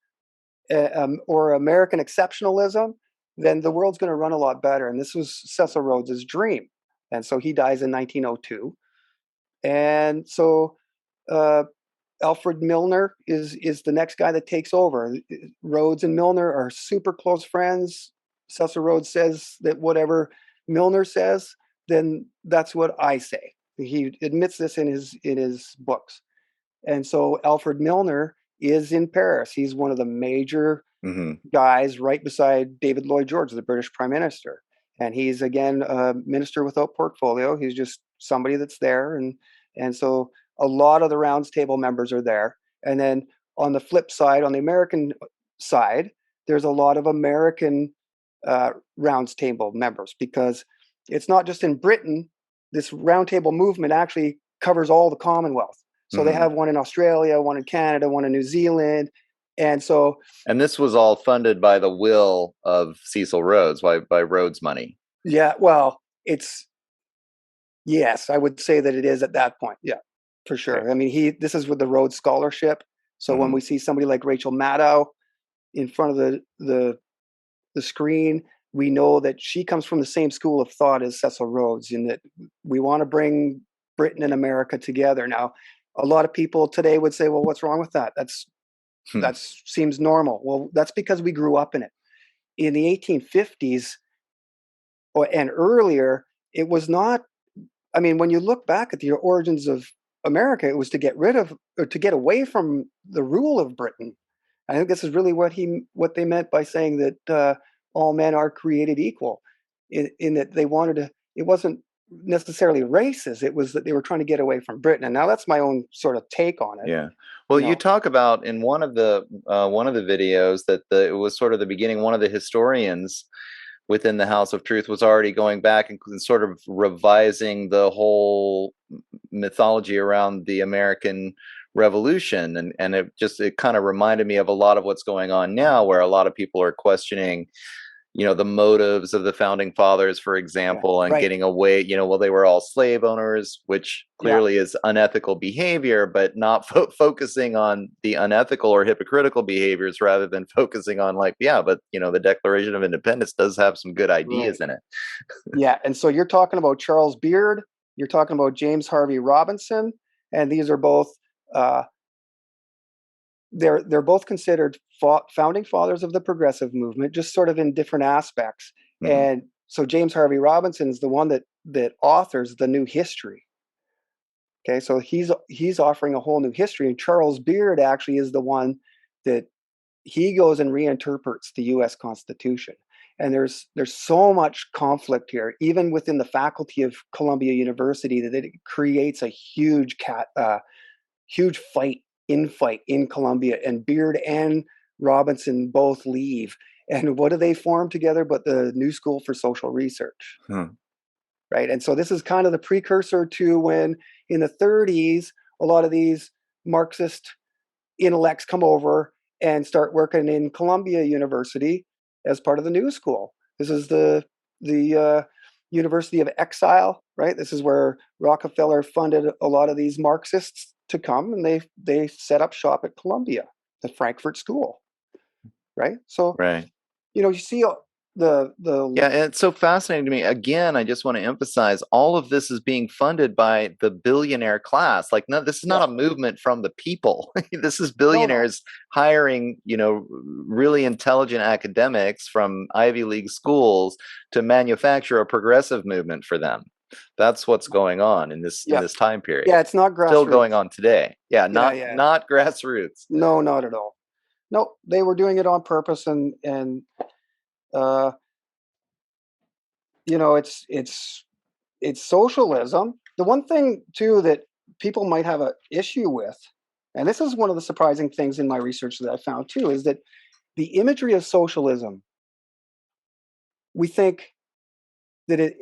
or American exceptionalism, then the world's going to run a lot better. And this was Cecil Rhodes's dream. And so he dies in 1902. And so uh, Alfred Milner is the next guy that takes over. Rhodes and Milner are super close friends. Cecil Rhodes says that whatever Milner says, then that's what I say. He admits this in his books. And so Alfred Milner is in Paris. He's one of the major Hmm. guys right beside David Lloyd George, the British Prime Minister. And he's again a minister without portfolio. He's just somebody that's there, and so a lot of the rounds table members are there. And then on the flip side, on the American side, there's a lot of American rounds table members, because it's not just in Britain. This roundtable movement actually covers all the Commonwealth. So they Hmm. have one in Australia, one in Canada, one in New Zealand, and so And this was all funded by the will of Cecil Rhodes, by Rhodes money. yeah, well, it's yes, I would say that it is at that point. Yeah, for Okay. sure. I mean, he this is with the Rhodes Scholarship. So when Hmm. we see somebody like Rachel Maddow in front of the screen, we know that she comes from the same school of thought as Cecil Rhodes, in that we want to bring Britain and America together. Now, a lot of people today would say, "Well, what's wrong with that? That seems normal." Well, that's because we grew up in it. In the 1850s and earlier, it was not. I mean, when you look back at the origins of America, it was to get rid of or to get away from the rule of Britain. I think this is really what they meant by saying that all men are created equal, in that they wanted to. It wasn't necessarily races; it was that they were trying to get away from Britain. And now that's my own sort of take on it. Yeah. Well, You you know, talk about in one of the videos that it was sort of the beginning. One of the historians within the House of Truth was already going back and sort of revising the whole mythology around the American Revolution, and it kind of reminded me of a lot of what's going on now, where a lot of people are questioning, the motives of the founding fathers, for yeah, example, and right, getting away, well, they were all slave owners, which yeah, clearly is unethical behavior, but not focusing on the unethical or hypocritical behaviors rather than focusing on, like, yeah, but the Declaration of Independence does have some good right, ideas in it. yeah. And so you're talking about Charles Beard, you're talking about James Harvey Robinson, and these are both. Uh, they're both considered founding fathers of the progressive movement, just sort of in different aspects. Hmm. And so James Harvey Robinson is the one that authors the new history. Okay, so he's offering a whole new history, and Charles Beard actually is the one that he goes and reinterprets the U.S. Constitution. And there's so much conflict here, even within the faculty of Columbia University, that it creates a huge infight in Columbia, and Beard and Robinson both leave. And what do they form together but the New School for Social Research, Hmm. right? And so this is kind of the precursor to when in the 30s a lot of these Marxist intellects come over and start working in Columbia University as part of the New School. This is the University of Exile, right? This is where Rockefeller funded a lot of these Marxists to come, and they set up shop at Columbia, the Frankfurt School, right? So Right. you see the Yeah, and it's so fascinating to me. Again, I just want to emphasize all of this is being funded by the billionaire class. Like, no, this is not yeah, a movement from the people. This is no, billionaires hiring, really intelligent academics from Ivy League schools to manufacture a progressive movement for them. That's what's going on in this yeah, time period. yeah, it's not Still going grassroots. on today. Yeah, Yeah, not yeah, not grassroots. no, not at all. No, they were doing it on purpose, and uh, it's socialism. The one thing too that people might have a issue with, and this is one of the surprising things in my research that I found too, is that the imagery of socialism, we think that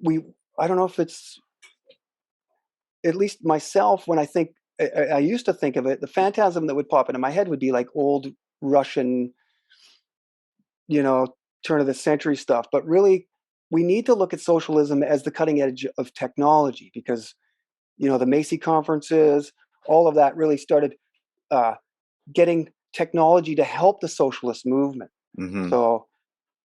we I don't know if it's, at least myself, when I think, I used to think of it, the phantasm that would pop into my head would be like old Russian, you know, turn of the century stuff. But really, we need to look at socialism as the cutting edge of technology, because the Macy conferences, all of that really started uh, getting technology to help the socialist movement. Hmm. So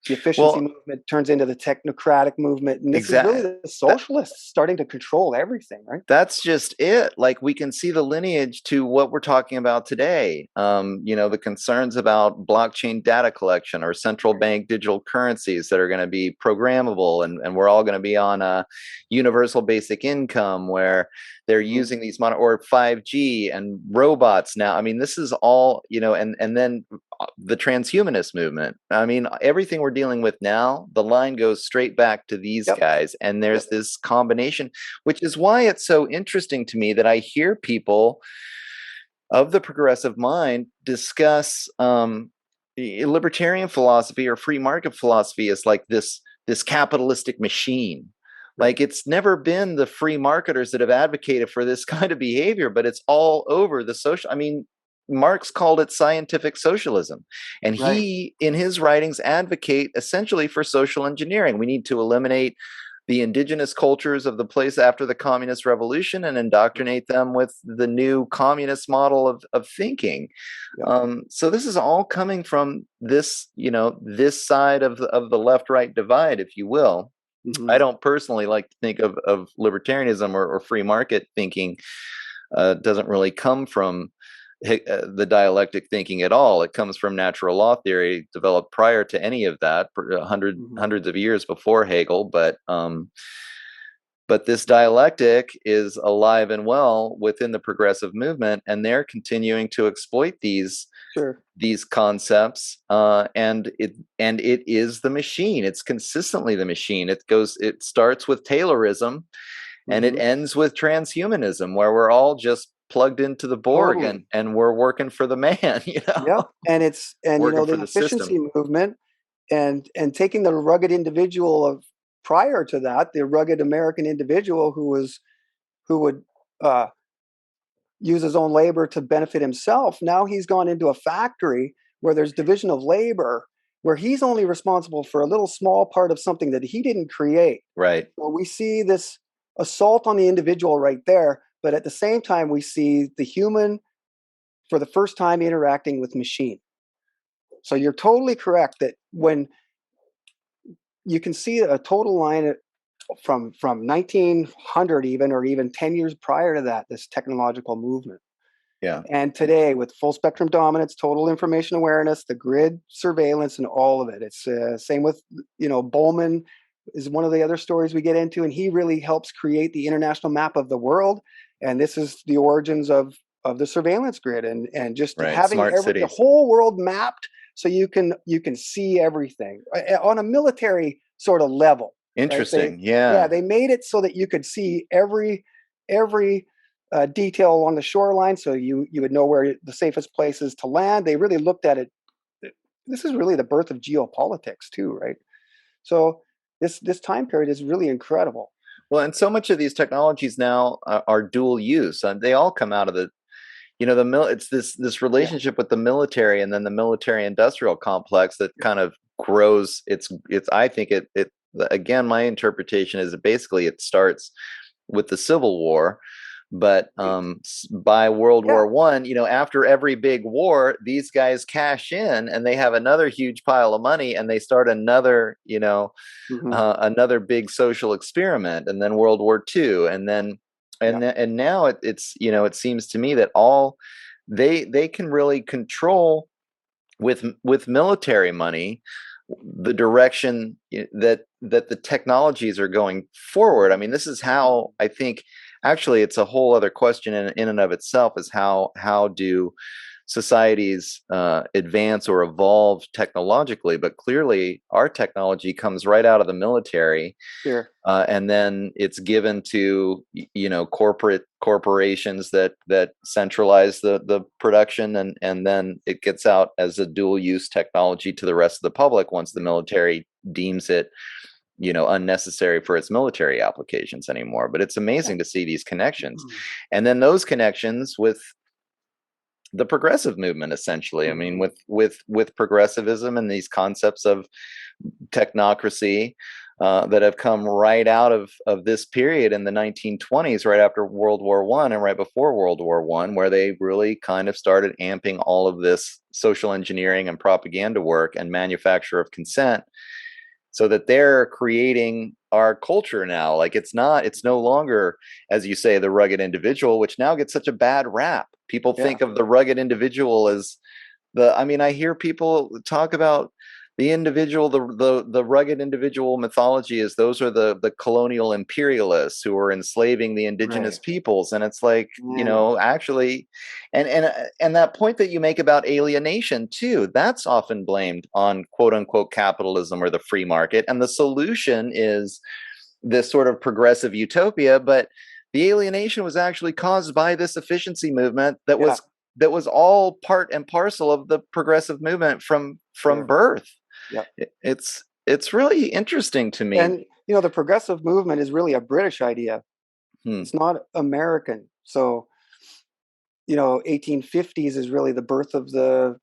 the efficiency Well, movement turns into the technocratic movement, and this is really exactly. the socialists starting to control everything, right? That's just it. Like, we can see the lineage to what we're talking about today. The concerns about blockchain data collection or central bank digital currencies that are going to be programmable, and we're all going to be on a universal basic income where they're Mhm. using these or 5G and robots now. I mean, this is all, and then the transhumanist movement. I mean, everything we're dealing with now, the line goes straight back to these Yep. guys, and Yep. there's this combination, which is why it's so interesting to me that I hear people of the progressive mind discuss libertarian philosophy or free market philosophy as like this capitalistic machine. Right. Like, it's never been the free marketers that have advocated for this kind of behavior, but it's all over the social. I mean, Marx called it scientific socialism, and Right. he, in his writings, advocate essentially for social engineering. We need to eliminate the indigenous cultures of the place after the communist revolution and indoctrinate them with the new communist model of thinking. Yep. So this is all coming from this, this side of the left-right divide, if you will. I Hmm. don't personally like to think of libertarianism or free market thinking. Doesn't really come from the dialectic thinking at all. It comes from natural law theory, developed prior to any of that, Hmm. hundreds of years before Hegel. But this dialectic is alive and well within the progressive movement, and they're continuing to exploit Sure. these concepts, and it is the machine. It's consistently the machine. It starts with Taylorism, and it Hmm. ends with transhumanism, where we're all just plugged into the Borg, and Totally. and we're working for the man, Yep. And working for the the efficiency system. movement, and taking the rugged individual of prior to that, the rugged American individual who would uh, use his own labor to benefit himself. Now he's gone into a factory where there's division of labor, where he's only responsible for a little small part of something that he didn't create. Right. So we see this assault on the individual right there, but at the same time, we see the human for the first time interacting with machine. So you're totally correct that when you can see a total line from 1900, even, or even 10 years prior to that, this technological movement. Yeah. And today, with full spectrum dominance, total information awareness, the grid surveillance, and all of it. It's same with, Bowman is one of the other stories we get into, and he really helps create the international map of the world. And this is the origins of the surveillance grid, and just Right. having Smart the cities. whole world mapped so you can see everything on a military sort of level, right? Interesting. Yeah, Yeah. they made it so that you could see every detail along the shoreline, so you would know where the safest place is to land. They really looked at it. This is really the birth of geopolitics too, right? So this time period is really incredible. Well, and so much of these technologies now are dual use. They all come out of it's this Yeah. relationship with the military, and then the military industrial complex that kind of grows. It's I think it again, my interpretation is that basically it starts with the Civil War, But by World Yeah. War One, after every big war, these guys cash in and they have another huge pile of money and they start another, Hmm. another big social experiment, and then World War Two, and then Yeah. and now it's it seems to me that all they can really control with military money the direction that the technologies are going forward. I mean, this is how I think, actually it's a whole other question in and of itself, is how do societies advance or evolve technologically. But clearly our technology comes right out of the military, Sure. and then it's given to corporations that centralize the production, and then it gets out as a dual use technology to the rest of the public once the military deems it unnecessary for its military applications anymore. But it's Yeah. amazing to see these connections, and then those connections with the progressive movement, essentially. I mean, Mhm. with progressivism and these concepts of technocracy that have come right out of this period in the 1920s, right after World War One and right before World War One, where they really kind of started amping all of this social engineering and propaganda work and manufacture of consent, so that they're creating our culture now. Like, it's no longer, as you say, the rugged individual, which now gets such a bad rap. People Yeah. think of the rugged individual as I mean, I hear people talk about the individual, the rugged individual mythology, as those are the colonial imperialists who are enslaving the indigenous Right. peoples. And it's like, Yeah. actually, and that point that you make about alienation too, that's often blamed on quote unquote capitalism or the free market. And the solution is this sort of progressive utopia, but the alienation was actually caused by this efficiency movement Yeah. that was all part and parcel of the progressive movement from Sure. birth. Yep. It's really interesting to me. And the progressive movement is really a British idea. Hmm. It's not American. So 1850s is really the birth of the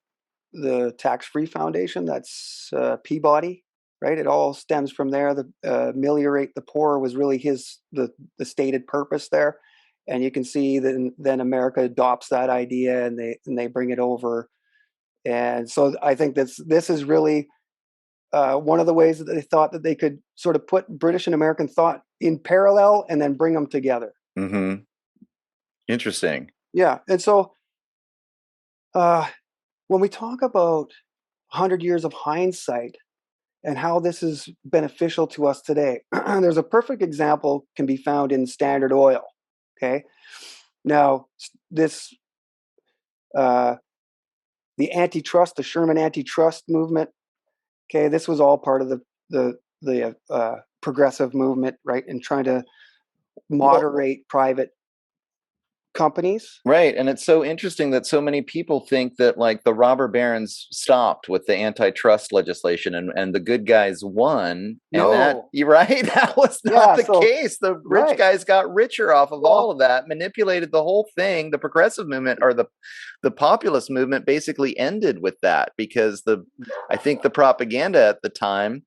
tax-free foundation. That's Peabody, right? It all stems from there. The ameliorate the poor was really the stated purpose there, and you can see that then America adopts that idea and they bring it over. And so I think this is really one of the ways that they thought that they could sort of put British and American thought in parallel and then bring them together. Mm-hmm. Interesting. Yeah, and so uh, when we talk about 100 years of hindsight and how this is beneficial to us today. There's a perfect example can be found in Standard Oil. Okay, now this uh, the antitrust, the Sherman antitrust movement. Okay, this was all part of the progressive movement, right? And trying to Well, moderate private companies. right. And it's so interesting that so many people think that, like, the robber barons stopped with the antitrust legislation, and the good guys won. And that, No, you're right, that was not yeah, the so case. The rich right. guys got richer off of all Well, of that, manipulated the whole thing. The progressive movement, or the populist movement, basically ended with that, because I think the propaganda at the time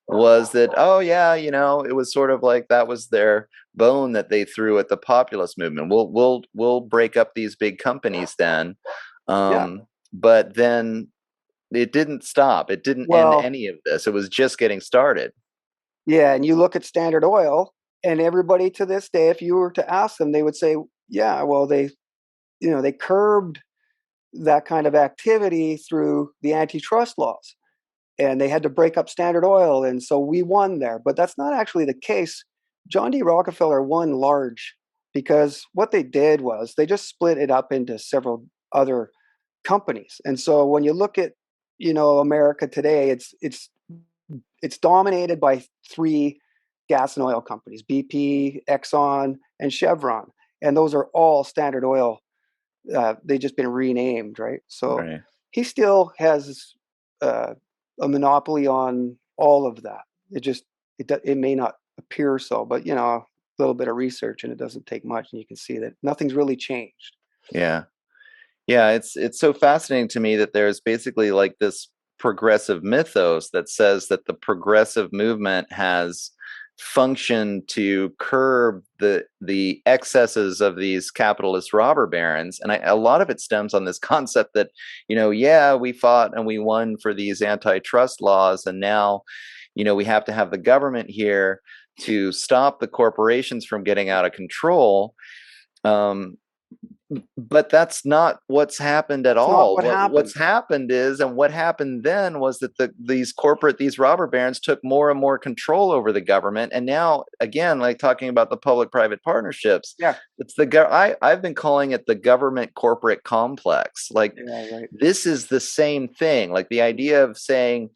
was that, oh yeah, it was sort of like that was their bone that they threw at the populist movement. We'll break up these big companies then. yeah, But then it didn't stop. It didn't end well, any of this. It was just getting started. yeah, and you look at Standard Oil, and everybody to this day, if you were to ask them, they would say, "Yeah, well, they curbed that kind of activity through the antitrust laws, and they had to break up Standard Oil, and so we won there." But that's not actually the case. John D. Rockefeller won large because what they did was they just split it up into several other companies, and so when you look at America today, it's dominated by three gas and oil companies: BP, Exxon, and Chevron. And those are all Standard Oil. They've just been renamed, right? So Right. he still has uh, a monopoly on all of that. It may not appear so, but a little bit of research and it doesn't take much, and you can see that nothing's really changed. Yeah. Yeah, it's so fascinating to me that there's basically like this progressive mythos that says that the progressive movement has function to curb the excesses of these capitalist robber barons. And a lot of it stems on this concept that, yeah, we fought and we won for these antitrust laws, and now, we have to have the government here to stop the corporations from getting out of control. But that's not what's happened at It's not all. what happened. What's happened is, and what happened then was that these robber barons took more and more control over the government. And now, again, like talking about the public-private partnerships, Yeah. it's I've been calling it the government corporate complex. Like, Yeah, right. this is the same thing. Like the idea of saying,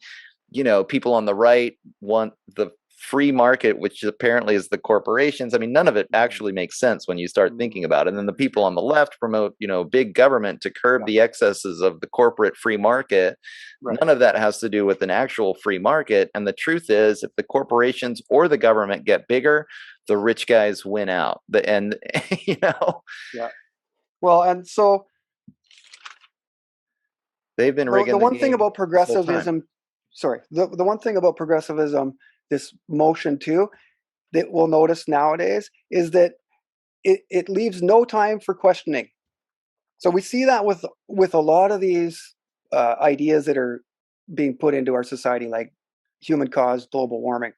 people on the right want the free market, which apparently is the corporations. I mean, none of it actually makes sense when you start thinking about it. And then the people on the left promote, big government to curb the excesses of the corporate free market. Right. None of that has to do with an actual free market. And the truth is, if the corporations or the government get bigger, the rich guys win out. Yeah. Well, and so they've been rigging the one thing about this whole time. progressivism, the one thing about progressivism, this motion too, that we'll notice nowadays is that it leaves no time for questioning. So we see that with a lot of these ideas that are being put into our society, like human caused global warming.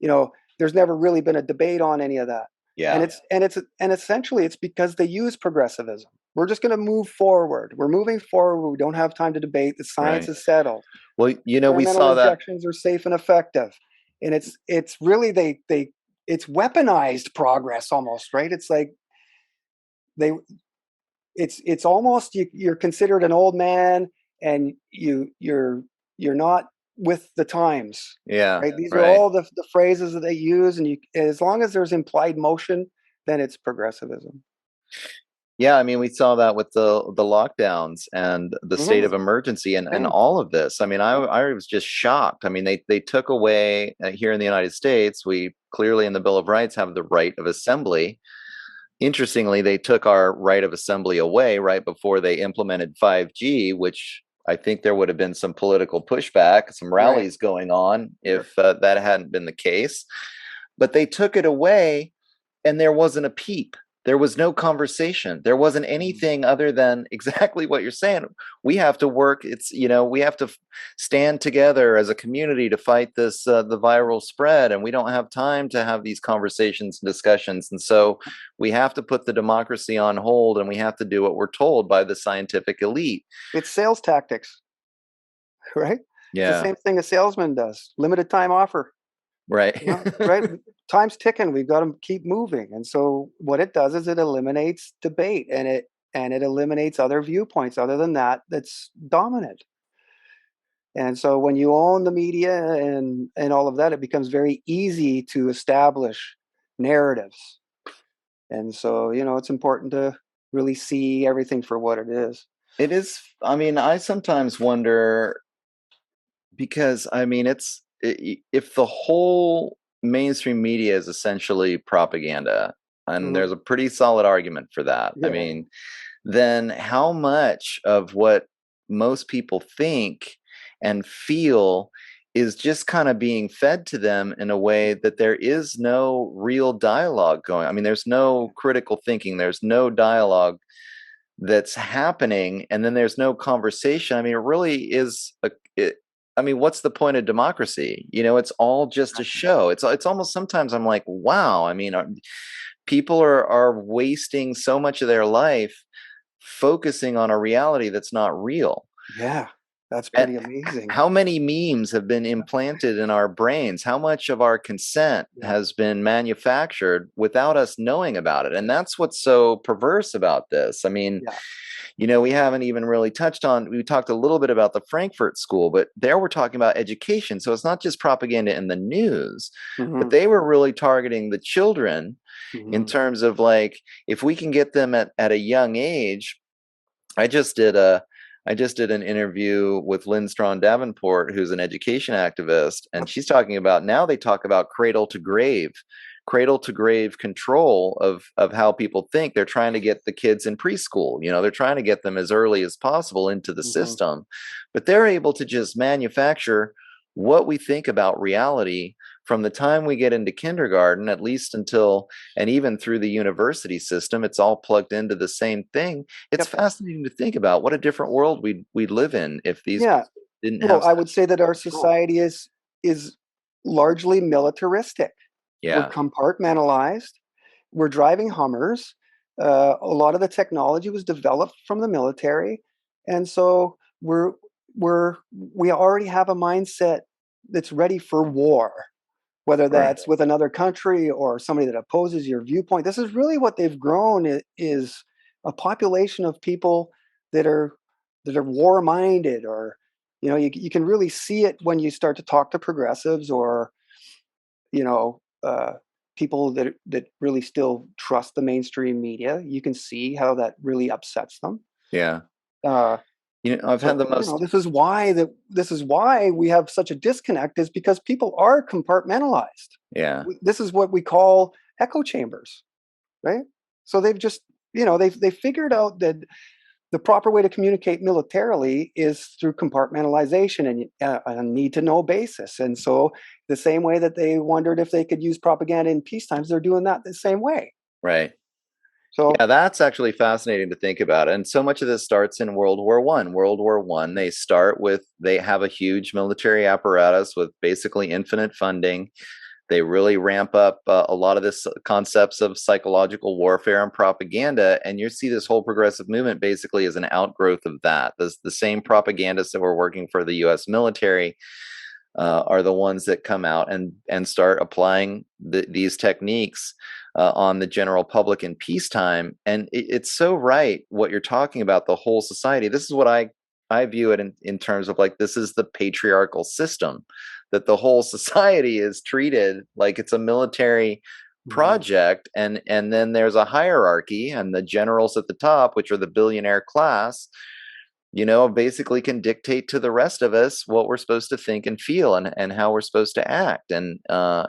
There's never really been a debate on any of that. Yeah. And essentially it's because they use progressivism. We're just going to move forward. We're moving forward. We don't have time to debate. The science is settled. Well, we saw that injections are safe and effective. And it's really it's weaponized progress almost, right? It's like it's almost you're considered an old man, and you're not with the times. Yeah. Right. These are all the phrases that they use, and as long as there's implied motion, then it's progressivism. Yeah, I mean, we saw that with the lockdowns and the state of emergency and all of this. I mean, I was just shocked. I mean, they took away here in the United States, we clearly in the Bill of Rights have the right of assembly. Interestingly, they took our right of assembly away right before they implemented 5G, which I think there would have been some political pushback, some rallies going on if that hadn't been the case. But they took it away, and there wasn't a peep. There was no conversation. There wasn't anything other than exactly what you're saying. We have to work. We have to stand together as a community to fight this, the viral spread. And we don't have time to have these conversations and discussions. And so we have to put the democracy on hold, and we have to do what we're told by the scientific elite. It's sales tactics, right? Yeah. It's the same thing a salesman does. Limited time offer. Right. Right. Time's ticking. We've got to keep moving. And so what it does is it eliminates debate, and it eliminates other viewpoints other than that's dominant. And so when you own the media and all of that, it becomes very easy to establish narratives. And so, it's important to really see everything for what it is. It is. I mean, I sometimes wonder, because I mean, if the whole mainstream media is essentially propaganda, and there's a pretty solid argument for that. I mean, then how much of what most people think and feel is just kind of being fed to them in a way that there is no real dialogue going? I mean, there's no critical thinking, there's no dialogue that's happening, and then there's no conversation. I mean, it really is I mean, what's the point of democracy? It's all just a show. It's almost, sometimes I'm like, wow. I mean, people are wasting so much of their life focusing on a reality that's not real. Yeah, that's pretty amazing. How many memes have been implanted in our brains? How much of our consent has been manufactured without us knowing about it? And that's what's so perverse about this. I mean, we haven't even really touched on, we talked a little bit about the Frankfurt School, but there we're talking about education. So it's not just propaganda in the news, but they were really targeting the children in terms of, like, if we can get them at a young age. I just did an interview with Lynn Strawn Davenport, who's an education activist, and she's talking about, now they talk about cradle to grave control of how people think. They're trying to get the kids in preschool. They're trying to get them as early as possible into the system, but they're able to just manufacture what we think about reality from the time we get into kindergarten, at least until, and even through the university system, it's all plugged into the same thing. It's Yep. fascinating to think about what a different world we'd live in if these Yeah. people didn't Well, have I would such say that our control. society is largely militaristic. We're Yeah, compartmentalized. We're driving Hummers. A lot of the technology was developed from the military, and so we're we already have a mindset that's ready for war, whether right, that's with another country or somebody that opposes your viewpoint. This is really what they've grown is a population of people that are war minded, or you can really see it when you start to talk to progressives, or you know, people that really still trust the mainstream media. You can see how that really upsets them. yeah. Uh, I've had the so most, this is why we have such a disconnect, is because people are compartmentalized. yeah, This is what we call echo chambers, right? So they've just they've figured out that the proper way to communicate militarily is through compartmentalization and a need to know basis. And so, the same way that they wondered if they could use propaganda in peace times, they're doing that the same way. right. Yeah, So, that's actually fascinating to think about. And so much of this starts in World War One. World War One, they have a huge military apparatus with basically infinite funding. They really ramp up a lot of this concepts of psychological warfare and propaganda, and you see this whole progressive movement basically as an outgrowth of that. The same propagandists that were working for the U.S. military are the ones that come out and start applying these techniques on the general public in peacetime. And it's so right what you're talking about, the whole society. This is what I view it in terms of like, this is the patriarchal system, that the whole society is treated like it's a military mhm. project, and then there's a hierarchy, and the generals at the top, which are the billionaire class, basically can dictate to the rest of us what we're supposed to think and feel, and how we're supposed to act. And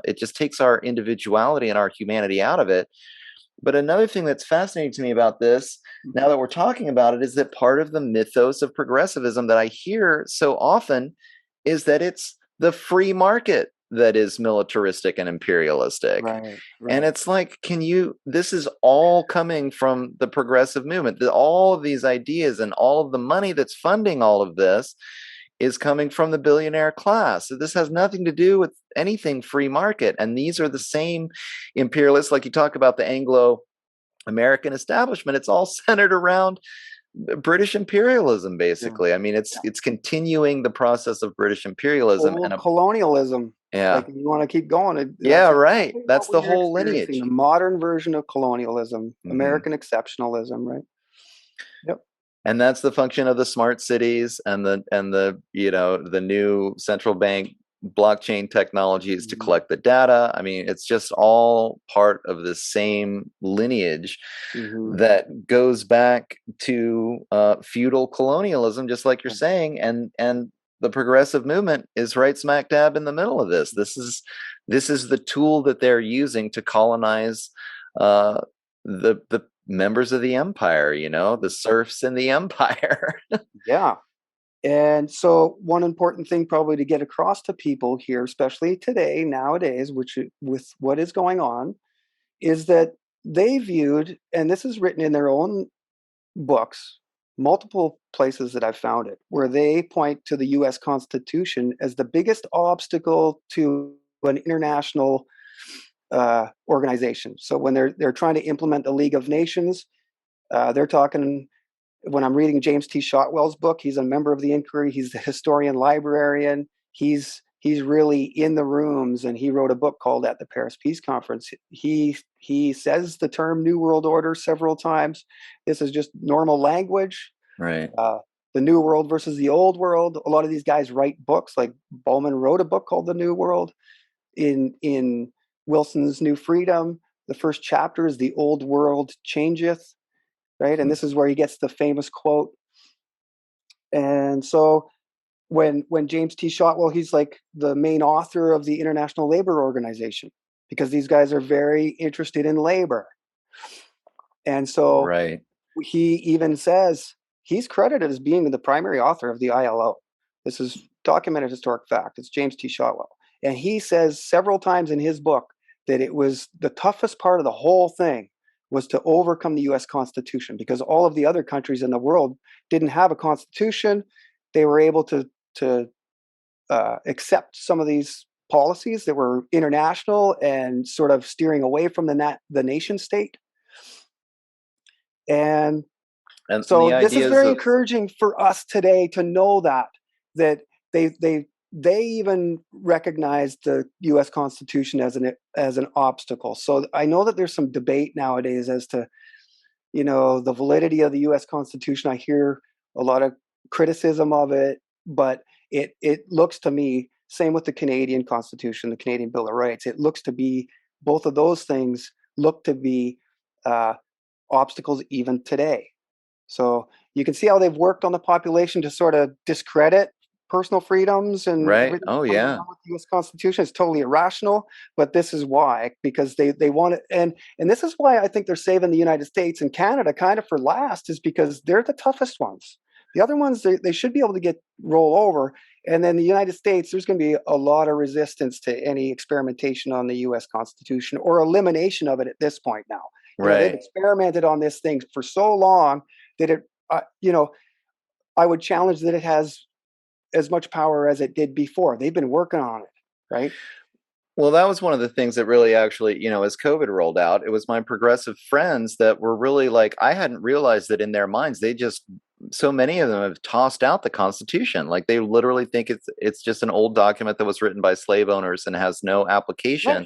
it just takes our individuality and our humanity out of it. But another thing that's fascinating to me about this, now that we're talking about it, is that part of the mythos of progressivism that I hear so often is that it's the free market that is militaristic and imperialistic. Right, And right. it's like, this is all coming from the progressive movement. All of these ideas and all of the money that's funding all of this is coming from the billionaire class. So this has nothing to do with anything free market. And these are the same imperialists, like you talk about the Anglo American establishment. It's all centered around British imperialism, Yeah, basically. I mean, yeah. it's continuing the process of British imperialism. Total And colonialism. yeah, Like, if you want to keep going, yeah, that's right. exactly what That's the we are whole experiencing. The lineage. modern version of colonialism, Hmm. American exceptionalism, right? Yep. And that's the function of the smart cities and the new central bank blockchain technologies to Mhm. collect the data. I mean, it's just all part of the same lineage Mhm. that goes back to feudal colonialism, just like you're Yeah. saying. And the progressive movement is right smack dab in the middle of this. This is the tool that they're using to colonize uh, the members of the empire, the serfs in the empire. Yeah. And so, one important thing probably to get across to people here, especially today, nowadays, with what is going on, is that they viewed, and this is written in their own books, multiple places that I've found it, where they point to the U.S. Constitution as the biggest obstacle to an international organization. So when they're trying to implement the League of Nations, they're talking. When I'm reading James T. Shotwell's book, he's a member of the Inquiry. He's the historian librarian. He's really in the rooms, and he wrote a book called At the Paris Peace Conference. He says the term New World Order several times. This is just normal language. Right. Uh, the New World versus the Old World. A lot of these guys write books. Like Bowman wrote a book called The New World. In Wilson's New Freedom, the first chapter is The Old World Changeth, right? And this is where he gets the famous quote. And so when James T. Shotwell, he's like the main author of the International Labor Organization, because these guys are very interested in labor. And so Right. he even says he's credited as being the primary author of the ILO. This is documented historic fact. It's James T. Shotwell. And he says several times in his book that it was the toughest part of the whole thing was to overcome the US Constitution, because all of the other countries in the world didn't have a constitution. They were able to accept some of these policies that were international and sort of steering away from the nation state. And And so the this is ideas very of encouraging for us today to know that they even recognize the U.S. Constitution as an obstacle. So I know that there's some debate nowadays as to, the validity of the U.S. Constitution. I hear a lot of criticism of it, but it looks to me, same with the Canadian Constitution, the Canadian Bill of Rights. It looks to be, both of those things look to be obstacles even today. So you can see how they've worked on the population to sort of discredit personal freedoms and right. everything Oh that comes yeah. along with the U.S. Constitution. Is totally irrational, but this is why, because they want it, and this is why I think they're saving the United States and Canada kind of for last, is because they're the toughest ones. The other ones, they should be able to roll over, and then the United States, there's going to be a lot of resistance to any experimentation on the U.S. Constitution or elimination of it at this point now. They've Right. experimented on this thing for so long that I would challenge that it has as much power as it did before. They've been working on it, right? Well, that was one of the things that really actually, as COVID rolled out, it was my progressive friends that were really like, I hadn't realized that in their minds, so many of them have tossed out the Constitution. Like they literally think it's just an old document that was written by slave owners and has no Right. application.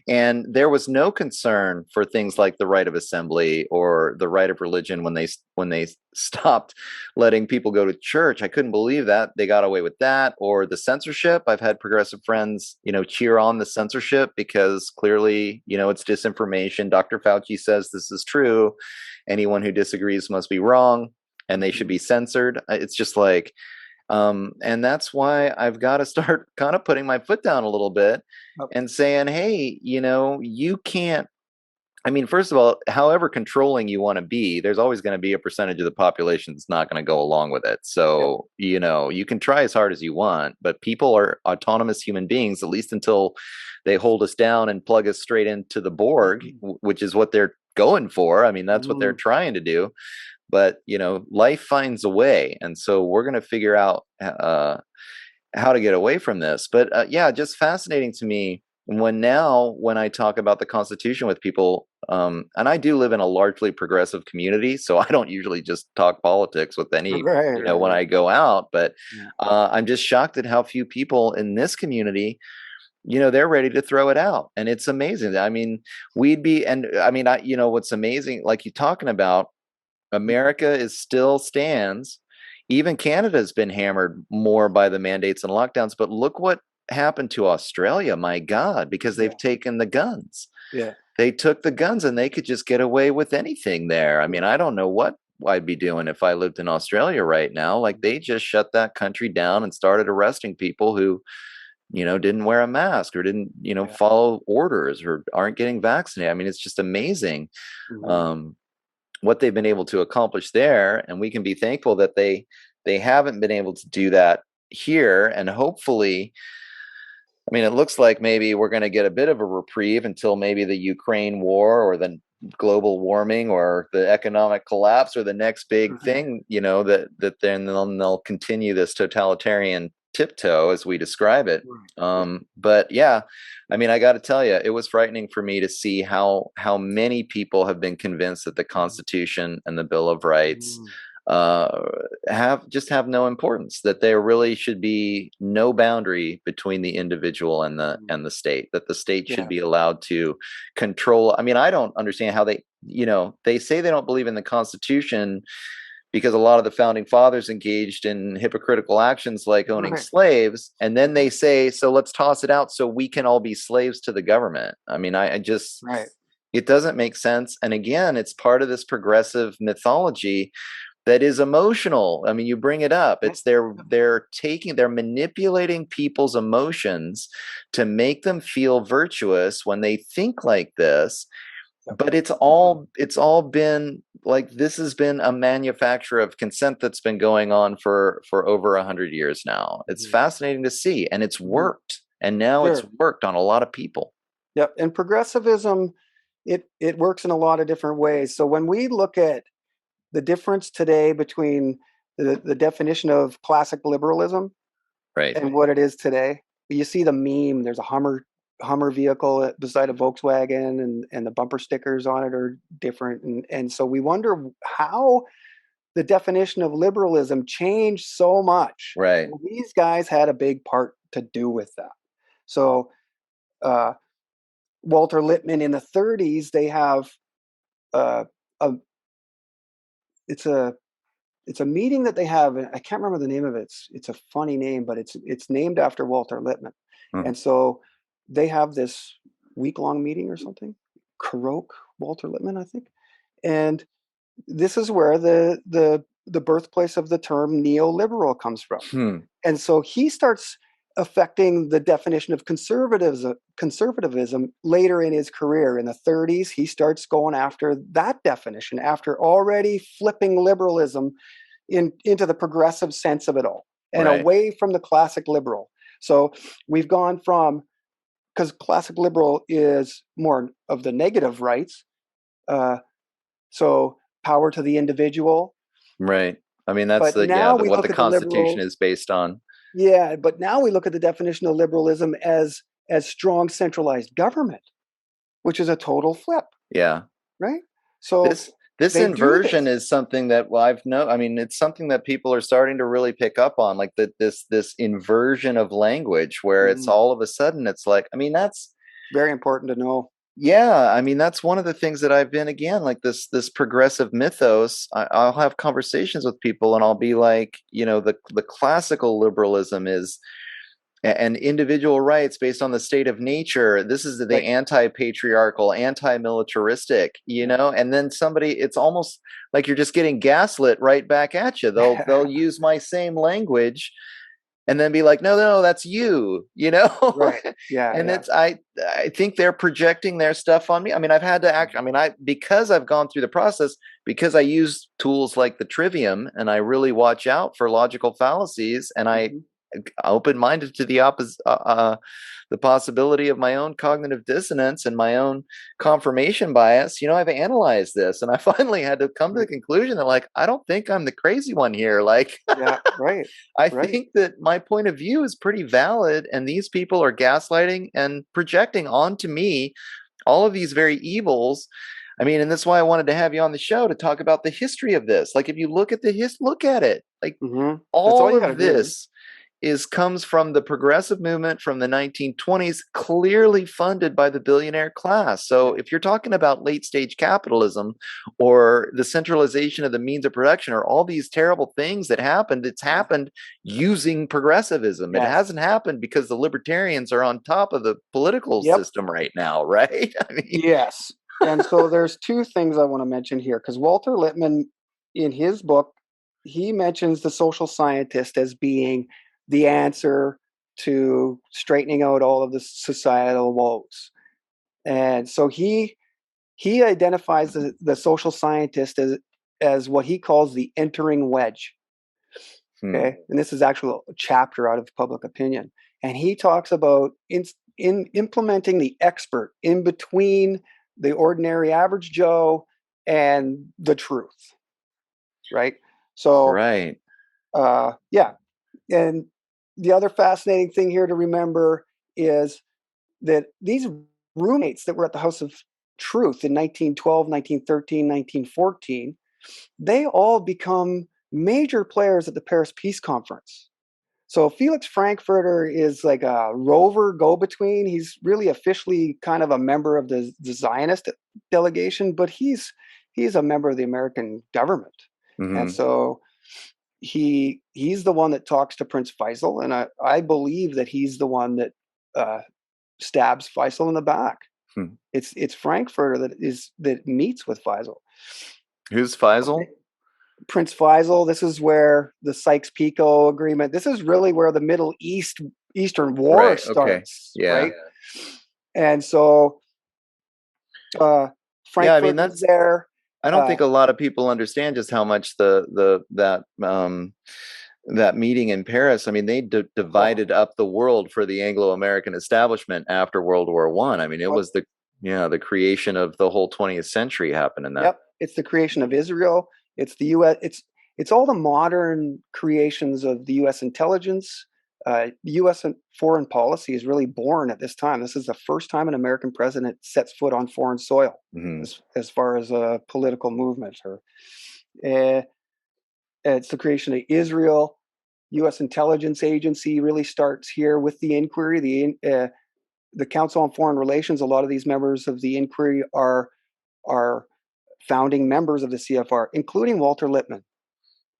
And there was no concern for things like the right of assembly or the right of religion when they stopped letting people go to church. I couldn't believe that they got away with that. Or the censorship. I've had progressive friends, cheer on the censorship because clearly, it's disinformation. Dr. Fauci says this is true. Anyone who disagrees must be wrong and they should be censored. It's just like, and that's why I've got to start kind of putting my foot down a little bit Oh, and saying, hey, you can't. I mean, first of all, however controlling you want to be, there's always going to be a percentage of the population that's not going to go along with it. yeah. So, you can try as hard as you want, but people are autonomous human beings, at least until they hold us down and plug us straight into the Borg, which is what they're going for. I mean, that's what they're Mm. trying to do. But, life finds a way. And so we're going to figure out how to get away from this. But yeah, just fascinating to me when I talk about the Constitution with people, and I do live in a largely progressive community, so I don't usually just talk politics with any, Right, right, when right. I go out. But Yeah. I'm just shocked at how few people in this community, they're ready to throw it out, and it's amazing. I mean, and I mean, what's amazing, like you're talking about, America is still stands. Even Canada has been hammered more by the mandates and lockdowns. But look what happened to Australia, my God, because Yeah. they've taken the guns. Yeah. They took the guns and they could just get away with anything there. I mean, Yeah. I don't know what I'd be doing if I lived in Australia right now. Like they just shut that country down and started arresting people who, didn't wear a mask or didn't, Yeah. follow orders or aren't getting vaccinated. I mean, it's just amazing. Mhm. Um, what they've been able to accomplish there, and we can be thankful that they haven't been able to do that here. And hopefully, I mean, it looks like maybe we're going to get a bit of a reprieve until maybe the Ukraine war or the global warming or the economic collapse or the next big Right. thing, that then they'll continue this totalitarian tiptoe as we describe it. Right. Yeah. But yeah, I mean, I got to tell you, it was frightening for me to see how many people have been convinced that the Mhm. Constitution and the Bill of Rights Mm. uh, have no importance. That there really should be no boundary between the individual and Mm. the state. That the state should Yeah. be allowed to control. I mean, I don't understand how they say they don't believe in the Constitution because a lot of the founding fathers engaged in hypocritical actions like owning Right. slaves, and then Right. they say, so let's toss it out so we can all be slaves to the government. I mean, I just, Right. it doesn't make sense. And again, it's part of this progressive mythology that is emotional. I mean, you bring it up. Right. It's they're manipulating people's emotions to make them feel virtuous when they think like this. Yep. But it's all been like, this has been a manufacture of consent that's been going on for over 100 years now. It's Mhm. fascinating to see, and it's Mhm. worked. and now it's Sure. worked on a lot of people. Yep. And progressivism, it works in a lot of different ways. So when we look at the difference today between the definition of classic liberalism Right. and what it is today, you see the meme. There's a Hummer vehicle beside a Volkswagen, and the bumper stickers on it are different, and so we wonder how the definition of liberalism changed so much. Right. Well, these guys had a big part to do with that. So uh, Walter Lippmann in the 30s, they have uh, a it's a it's a meeting that they have. I can't remember the name of it. It's a funny name, but it's named after Walter Lippmann. Mhm. And so they have this week-long meeting or something. Karoke Walter Lippmann, I think. And this is where the birthplace of the term neoliberal comes from. Hmm. And so he starts affecting the definition of conservatism later in his career. In the 30s, he starts going after that definition after already flipping liberalism into the progressive sense of it all and Right. away from the classic liberal. So we've gone from, because classic liberal is more of the negative rights, so power to the individual. Right. I mean, that's But the yeah, now we what the look at the Constitution liberal, is based on. yeah. But now we look at the definition of liberalism as strong centralized government, which is a total flip, Yeah. right? So This they do inversion this. is something that, well, I mean, it's something that people are starting to really pick up on, like this inversion of language where it's Mhm. all of a sudden it's like, I mean, that's Very important to know. yeah, I mean, that's one of the things that I've been, again, like this progressive mythos. I'll have conversations with people and I'll be like, the classical liberalism is and individual rights based on the state of nature. This is the Right. anti-patriarchal, anti-militaristic, Yeah. and then it's almost like you're just getting gaslit right back at you. They'll use my same language and then be like, no, no, that's you, Right. Yeah. and Yeah. I think they're projecting their stuff on me. I mean, I've had to act. I mean, because I've gone through the process, because I use tools like the Trivium, and I really watch out for logical fallacies, and I Mhm. open-minded to the possibility of my own cognitive dissonance and my own confirmation bias. I've analyzed this, and I finally had to come to the Right. conclusion that, like, I don't think I'm the crazy one here. Like, Yeah. Right. I Right. think that my point of view is pretty valid, and these people are gaslighting and projecting onto me all of these very evils. I mean, and that's why I wanted to have you on the show to talk about the history of this. Like, if you look at look at it, like That's all all you got to of do. this comes from the progressive movement from the 1920s, clearly funded by the billionaire class. So Yeah. if you're talking about late stage capitalism or the centralization of the means of production or all these terrible things that happened, it's happened using progressivism. It Yes. hasn't happened because the libertarians are on top of the political Yep. system right now, right? I mean, Yes. And so there's two things I want to mention here, because Walter Lippmann, in his book, he mentions the social scientist as being the answer to straightening out all of the societal woes. And so he identifies the social scientist as what he calls the entering wedge. hmm, Okay. And this is actually a chapter out of Public Opinion. And he talks about in implementing the expert in between the ordinary average Joe and the truth. Right. So, right. yeah. And the other fascinating thing here to remember is that these roommates that were at the House of Truth in 1912, 1913, 1914, they all become major players at the Paris Peace Conference. So Felix Frankfurter is like a rover go-between. He's really officially kind of a member of the Zionist delegation, but he's a member of the American government, and Hmm. so he's the one that talks to Prince Faisal, and I believe that he's the one that uh, stabs Faisal in the back. Hmm. It's Frankfurter that meets with Faisal. Who's Faisal? Okay. Prince Faisal. This is where the Sykes-Picot Agreement. This is really where the Eastern War Right. Okay. starts, Yeah. right? And so Yeah. I mean, Frankfurter's there. I don't Uh, think a lot of people understand just how much that that meeting in Paris, I mean, they divided up the world for the Anglo-American establishment after World War One. I mean, it Well, was the creation of the whole 20th century happened in that. yep, it's the creation of Israel. It's the U.S. It's all the modern creations of the U.S. intelligence. U.S. foreign policy is really born at this time. This is the first time an American president sets foot on foreign soil, Mm-hmm. as far as a political movement. Or uh, it's the creation of Israel. U.S. intelligence agency really starts here with the inquiry. The Council on Foreign Relations. A lot of these members of the inquiry are founding members of the CFR, including Walter Lippmann.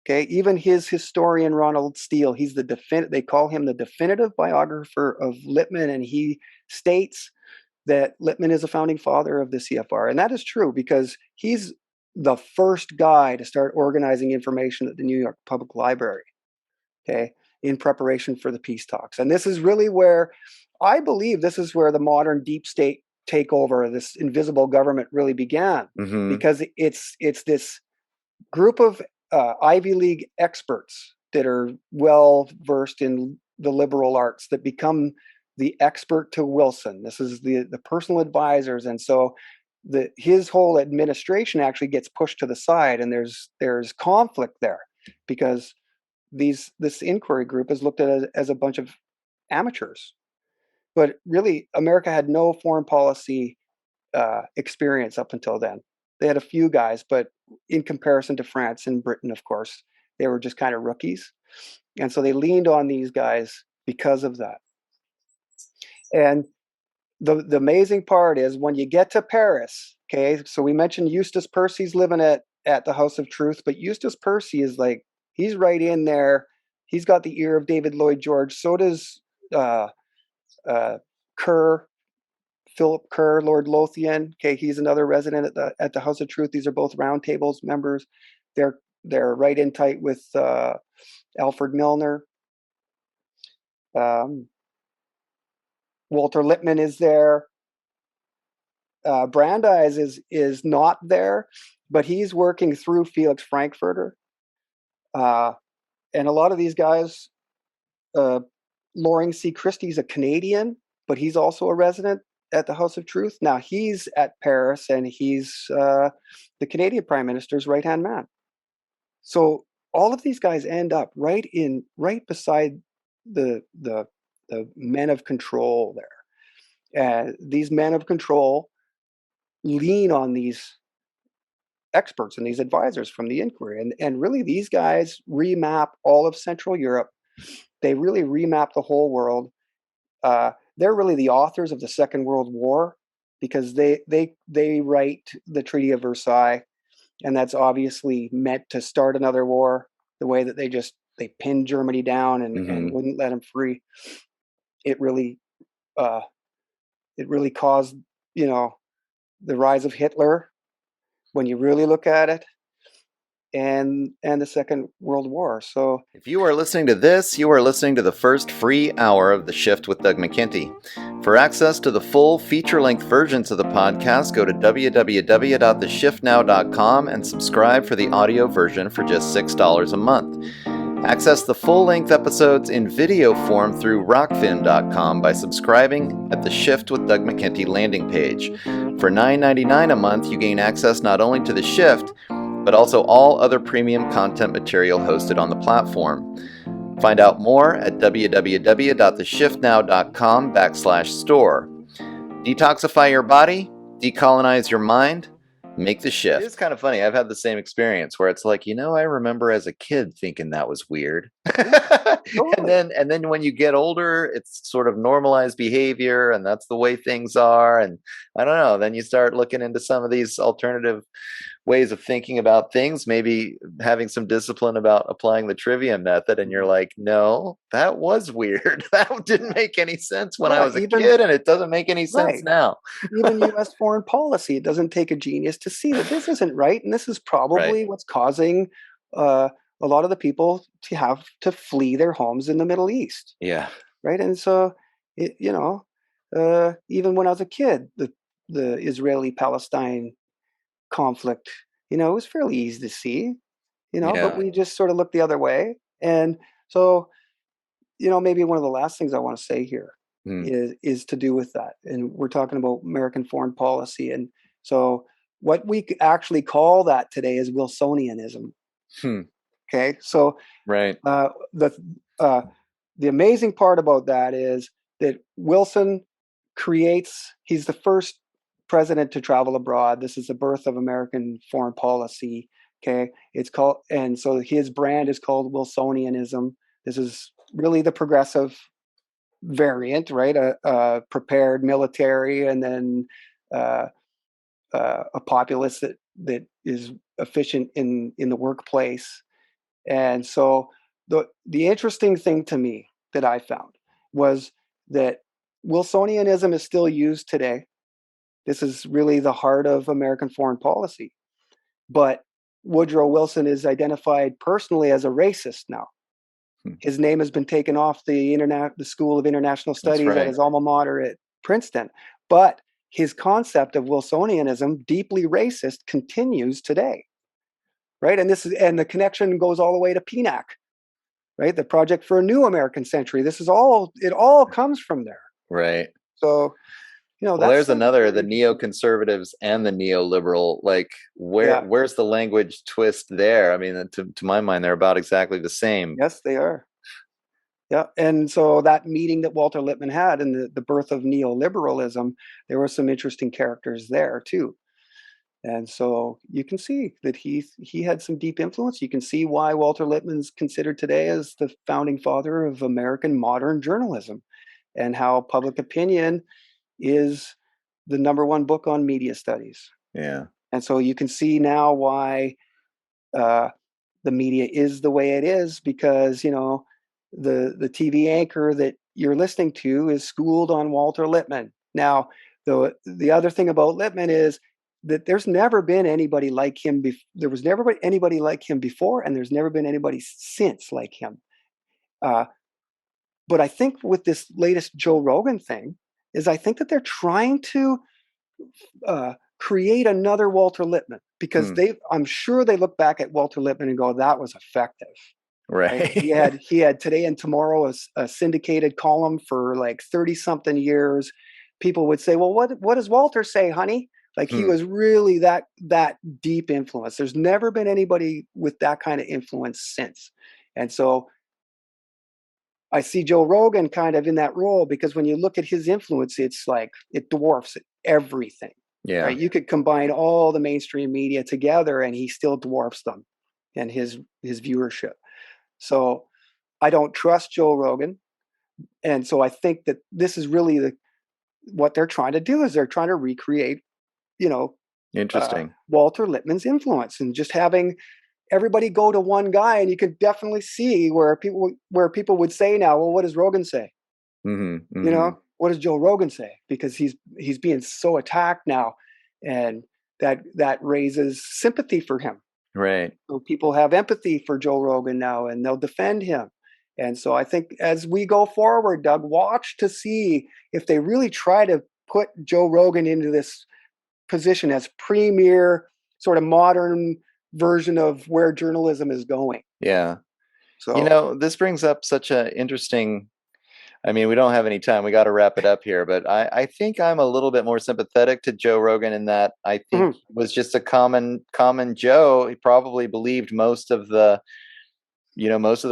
Okay, even his historian Ronald Steele, they call him the definitive biographer of Lippmann, and he states that Lippmann is a founding father of the CFR, and that is true because he's the first guy to start organizing information at the New York Public Library. Okay, in preparation for the peace talks, and this is really where I believe this is where the modern deep state takeover, this invisible government, really began, Mm-hmm. because it's this group of Ivy League experts that are well versed in the liberal arts that become the expert to Wilson. This is the personal advisors, and so his whole administration actually gets pushed to the side, and there's conflict there because this inquiry group is looked at as a bunch of amateurs. But really, America had no foreign policy experience up until then. They had a few guys, but in comparison to France and Britain, of course, they were just kind of rookies. And so they leaned on these guys because of that. And the amazing part is when you get to Paris, okay, so we mentioned Eustace Percy's living at the House of Truth, but Eustace Percy is like, he's right in there. He's got the ear of David Lloyd George. So does Kerr, Philip Kerr, Lord Lothian. Okay, he's another resident at the House of Truth. These are both roundtables members. They're right in tight with Alfred Milner. Walter Lippmann is there. Brandeis is not there, but he's working through Felix Frankfurter. And a lot of these guys, Loring C. Christie's a Canadian, but he's also a resident at the House of Truth. Now he's at Paris, and he's the Canadian Prime Minister's right-hand man. So all of these guys end up right beside the men of control there. These men of control lean on these experts and these advisors from the inquiry, and really these guys remap all of Central Europe. They really remap the whole world. They're really the authors of the Second World War because they write the Treaty of Versailles, and that's obviously meant to start another war. The way that they pinned Germany down and wouldn't let them free. It really caused, the rise of Hitler when you really look at it, and the Second World War. So if you are listening to this, you are listening to the first free hour of The Shift with Doug McKenty. For access to the full feature-length versions of the podcast, go to www.theshiftnow.com and subscribe for the audio version for just $6 a month. Access the full-length episodes in video form through rockfin.com by subscribing at the Shift with Doug McKenty landing page. For $9.99 a month, you gain access not only to The Shift, but also all other premium content material hosted on the platform. Find out more at www.theshiftnow.com/store. Detoxify your body, decolonize your mind, make the shift. It is kind of funny. I've had the same experience where it's like, I remember as a kid thinking that was weird. and then when you get older, it's sort of normalized behavior, and that's the way things are. And I don't know, then you start looking into some of these alternative ways of thinking about things, maybe having some discipline about applying the trivia method, and you're like, no, that was weird. That didn't make any sense when I was a kid, and it doesn't make any sense now. Even U.S. foreign policy, it doesn't take a genius to see that this isn't right, and this is probably what's causing a lot of the people to have to flee their homes in the Middle East. Yeah. Right. And so, even when I was a kid, the Israeli-Palestine conflict, it was fairly easy to see, but we just sort of looked the other way. And So, maybe one of the last things I want to say here Hmm. is to do with that. And we're talking about American foreign policy. And so what we actually call that today is Wilsonianism. Hmm. Okay. So Right. uh, the uh, the amazing part about that is that Wilson he's the first president to travel abroad. This is the birth of American foreign policy. Okay. And so his brand is called Wilsonianism. This is really the progressive variant, right? A prepared military, and then uh, a populace that is efficient in the workplace. And so the interesting thing to me that I found was that Wilsonianism is still used today. This is really the heart of American foreign policy. But Woodrow Wilson is identified personally as a racist now. Hmm. His name has been taken off the School of International That's Studies at right. his alma mater at Princeton. But his concept of Wilsonianism, deeply racist, continues today, right? And the connection goes all the way to PNAC, right? The Project for a New American Century. It all comes from there. Right. So, Well, that's there's sort of another, really the interesting. neoconservatives and the neoliberal. Like, Yeah. where's the language twist there? I mean, to my mind, they're about exactly the same. Yes, they are. Yeah. And so that meeting that Walter Lippmann had and the birth of neoliberalism, there were some interesting characters there too. And so you can see that he had some deep influence. You can see why Walter Lippmann's considered today as the founding father of American modern journalism, and how Public Opinion is the number one book on media studies. Yeah. And so you can see now why uh, the media is the way it is, because the TV anchor that you're listening to is schooled on Walter Lippmann. Now, the other thing about Lippmann is that there's never been anybody like him. There was never anybody like him before, and there's never been anybody since like him. Uh, but I think with this latest Joe Rogan thing, is I think that they're trying to create another Walter Lippmann, because Hmm. I'm sure they look back at Walter Lippmann and go, that was effective. Right? Right. He had Today and Tomorrow, a syndicated column for like 30 something years. People would say, well, what does Walter say, honey? Like, he Hmm. was really that deep influence. There's never been anybody with that kind of influence since. And so I see Joe Rogan kind of in that role, because when you look at his influence, it's like it dwarfs everything. Yeah. Right? You could combine all the mainstream media together, and he still dwarfs them and his viewership. So I don't trust Joe Rogan, and so I think that this is really what they're trying to do, is they're trying to recreate, you know, Interesting. Walter Lippmann's influence, and just having everybody go to one guy. And you could definitely see where people would say now, well, what does Rogan say? Hmm. Hmm. What does Joe Rogan say? Because he's being so attacked now, and that raises sympathy for him. Right. So people have empathy for Joe Rogan now, and they'll defend him. And so I think as we go forward, Doug, watch to see if they really try to put Joe Rogan into this position as premier, sort of modern version of where journalism is going. Yeah. So, This brings up such an interesting. I mean, we don't have any time. We got to wrap it up here, but I think I'm a little bit more sympathetic to Joe Rogan in that I think mhm, he was just a common Joe. He probably believed most of the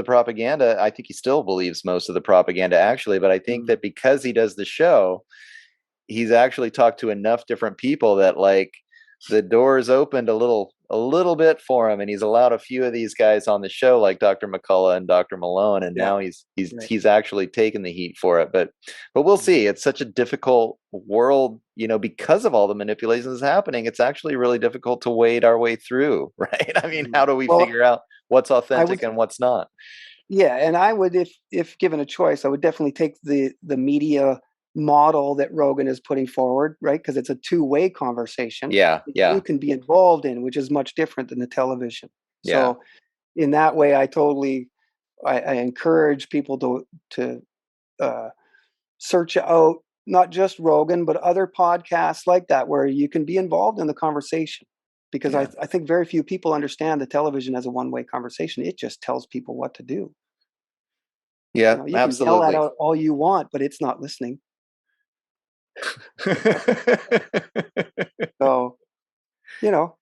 propaganda. I think he still believes most of the propaganda, actually, but I think mm, that because he does the show, he's actually talked to enough different people that like the doors opened a little bit for him, and he's allowed a few of these guys on the show like Dr. McCullough and Dr. Malone, and yeah, now he's he's right. he's actually taken the heat for it. But we'll Mm. see. It's such a difficult world, because of all the manipulations happening. It's actually really difficult to wade our way through, right? I mean, how do we Well, figure out what's I would, authentic and what's not? yeah, and I would, if given a choice, I would definitely take the media model that Rogan is putting forward, right? Because it's a two-way conversation Yeah, that you yeah, can be involved in, which is much different than the television. yeah. So in that way, I encourage people to uh, search out not just Rogan, but other podcasts like that, where you can be involved in the conversation. Because Yeah. I think very few people understand the television as a one-way conversation. It just tells people what to do. Yeah, You can yell at absolutely. it all you want, but it's not listening. So, you know,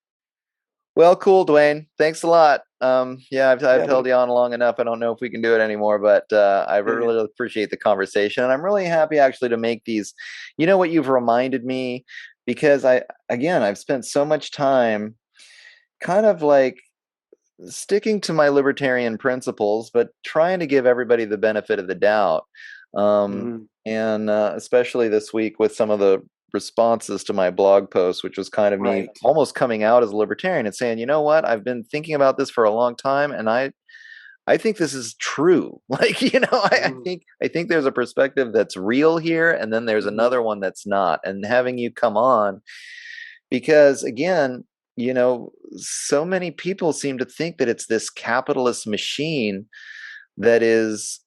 Well, cool, Dwayne. Thanks a lot. Yeah, I've yeah, held buddy. you on long enough. I don't know if we can do it anymore, but I Yeah, yeah. really appreciate the conversation, and I'm really happy actually to make these. You know what you've reminded me, because I've spent so much time kind of like sticking to my libertarian principles, but trying to give everybody the benefit of the doubt. Mhm. And especially this week with some of the responses to my blog post, which was kind of me Right. almost coming out as a libertarian and saying, you know what, I've been thinking about this for a long time, and I think this is true. Like, Mhm. I think there's a perspective that's real here, and then there's Mhm. another one that's not. And having you come on, because again, so many people seem to think that it's this capitalist machine that is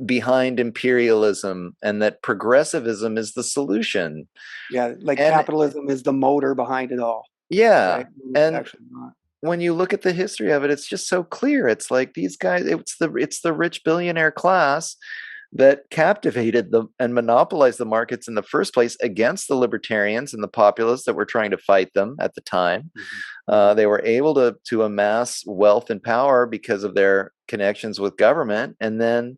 behind imperialism, and that progressivism is the solution. Yeah, like And capitalism is the motor behind it all, yeah, right? When it's and actually not. when you look at the history of it, it's just so clear. It's like these guys, it's the rich billionaire class that captivated them and monopolized the markets in the first place against the libertarians and the populists that were trying to fight them at the time. Mhm. Mhm. They were able to amass wealth and power because of their connections with government, and then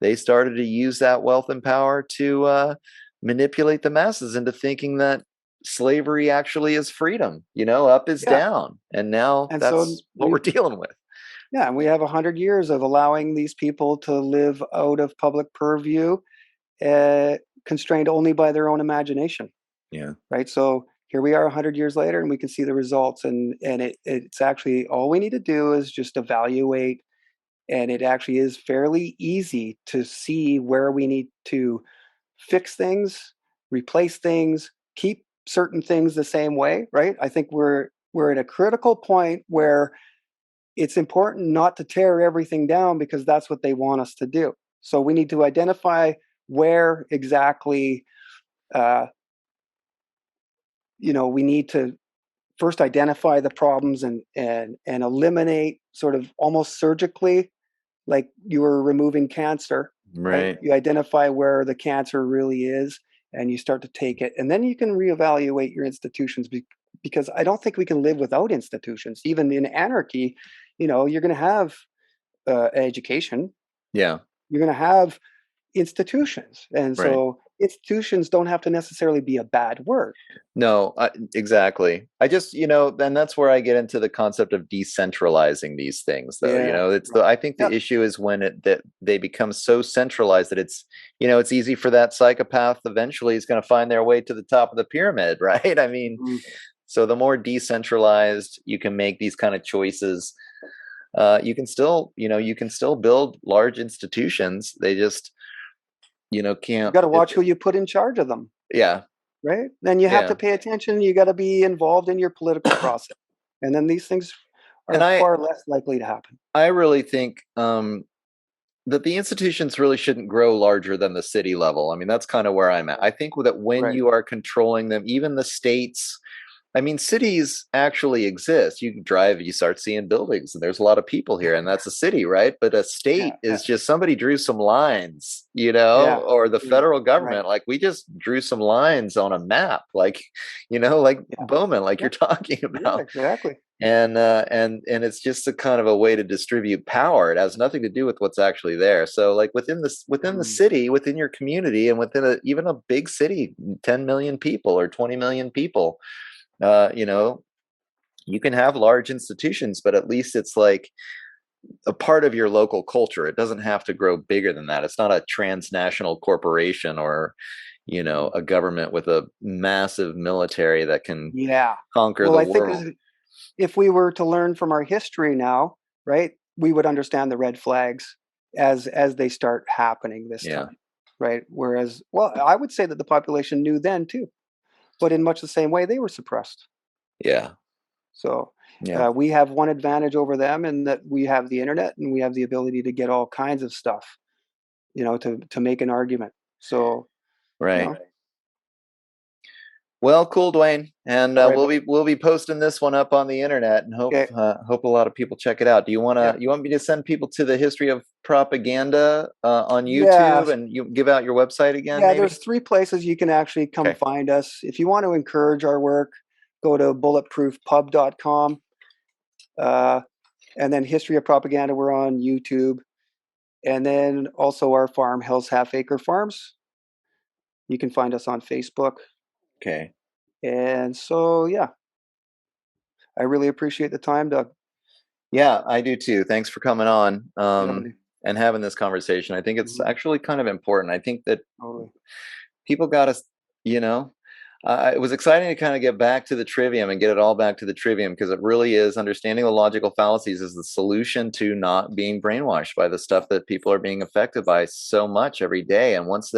they started to use that wealth and power to manipulate the masses into thinking that slavery actually is freedom. Up is Yeah, down, and now and so that's what we're dealing with. yeah, we have 100 years of allowing these people to live out of public purview, uh, constrained only by their own imagination, Yeah. right? So here we are 100 years later, and we can see the results, and it's actually all we need to do is just evaluate, and it actually is fairly easy to see where we need to fix things, replace things, keep certain things the same way, right? I think we're at a critical point where it's important not to tear everything down because that's what they want us to do. So we need to identify where exactly, uh, we need to first identify the problems and eliminate sort of almost surgically, like you were removing cancer, right? Right. You identify where the cancer really is, and you start to take it, and then you can reevaluate your institutions, because I don't think we can live without institutions. Even in anarchy, you're going to have education, Yeah. you're going to have institutions, and Right. so institutions don't have to necessarily be a bad word. No, exactly. I just, then that's where I get into the concept of decentralizing these things, though. Yeah, right. I think the Yep. issue is when that they become so centralized that it's easy for that psychopath eventually is going to find their way to the top of the pyramid, right? I mean, Mhm. so the more decentralized you can make these kind of choices, you can still build large institutions. They just, You can't. got to watch who you put in charge of them. Yeah, Right? Then you have to yeah. pay attention, you gotta be involved in your political process, and then these things And are far less likely to happen. I really think that the institutions really shouldn't grow larger than the city level. I mean, that's kind of where I'm at. I think that when Right. you are controlling them, even the states, I mean, cities actually exist. You can drive, you start seeing buildings, and there's a lot of people here, and that's a city, right? But a Yeah, state yeah, is just somebody drew some lines, yeah, or the yeah, federal right, government, like we just drew some lines on a map, like, like yeah, Bowman, like you're yep, talking yeah, about. exactly. And it's just a kind of a way to distribute power. It has nothing to do with what's actually there. So like within the Mm, city, within your community, and within even a big city, 10 million people or 20 million people, uh, you know, you can have large institutions, but at least it's like a part of your local culture. It doesn't have to grow bigger than that. It's not a transnational corporation or, mm. a government with a massive military that can Yeah. conquer Well, the I think world. if we were to learn from our history now, right, we would understand the red flags as they start happening this Yeah. time, right? Whereas, well, I would say that the population knew then too, but in much the same way, they were suppressed. Yeah. So Yeah. we have one advantage over them in that we have the internet and we have the ability to get all kinds of stuff, to make an argument. So, you Right. know, Well, cool, Dwayne, and All right. we'll be posting this one up on the internet, and Okay. hope a lot of people check it out. Do Yeah. you want me to send people to the history of propaganda on Yeah. YouTube, and you give out your website again, Yeah. maybe? There's 3 places you can actually come Okay, find us. If you want to encourage our work, go to bulletproofpub.com. Uh, and then History of Propaganda, we're on YouTube. And then also our farm, Hell's Half Acre Farms. You can find us on Facebook. okay. And so, yeah, I really appreciate the time, Doug. Yeah, I do too. Thanks for coming on Totally. and having this conversation. I think it's Mhm. actually kind of important. I think that Totally. people got to, you know, it was exciting to kind of get back to the trivium and get it all back to the trivium, because it really is understanding the logical fallacies is the solution to not being brainwashed by the stuff that people are being affected by so much every day. And once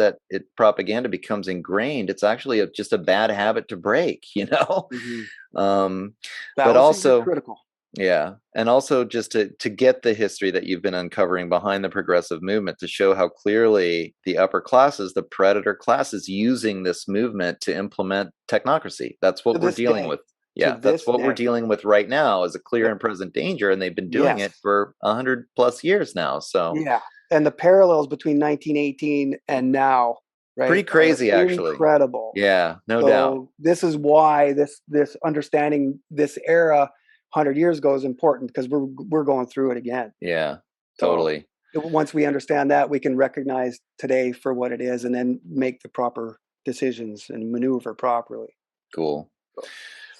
propaganda becomes ingrained, it's actually just a bad habit to break, you know? Mhm. Um, but Fallacies are also, critical. yeah, and also just to get the history that you've been uncovering behind the progressive movement to show how clearly the upper classes, the predator classes, using this movement to implement technocracy. That's To what we're this dealing day. with. To Yeah, that's this what we're day. dealing with right now is a clear Yep. and present danger, and they've been doing Yes. it for 100+ years now. So Yeah. And the parallels between 1918 and now, pretty right, are crazy, actually. incredible. Yeah, no doubt. So this is why this understanding this era 100 years ago is important, because we're going through it again. Yeah, So totally. once we understand that, we can recognize today for what it is and then make the proper decisions and maneuver properly. Cool. So,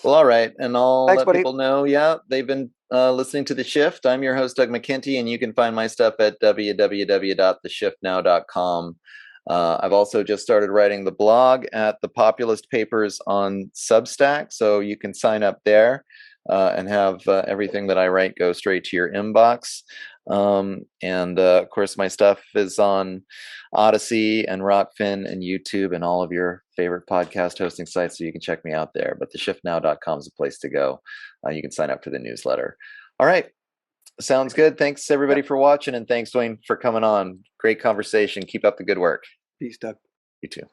Well, all right. And I'll thanks, let buddy. people know, yeah, they've been listening to The Shift. I'm your host, Doug McKenty, and you can find my stuff at www.theshiftnow.com. I've also just started writing the blog at the Populist Papers on Substack, so you can sign up there and have everything that I write go straight to your inbox. And of course, my stuff is on Odyssey and Rockfin and YouTube and all of your favorite podcast hosting sites, so you can check me out there. But theshiftnow.com is a place to go. You can sign up for the newsletter. All right. Sounds good. Thanks everybody Yep. for watching, and thanks, Dwayne, for coming on. Great conversation. Keep up the good work. Peace, Doug. You too.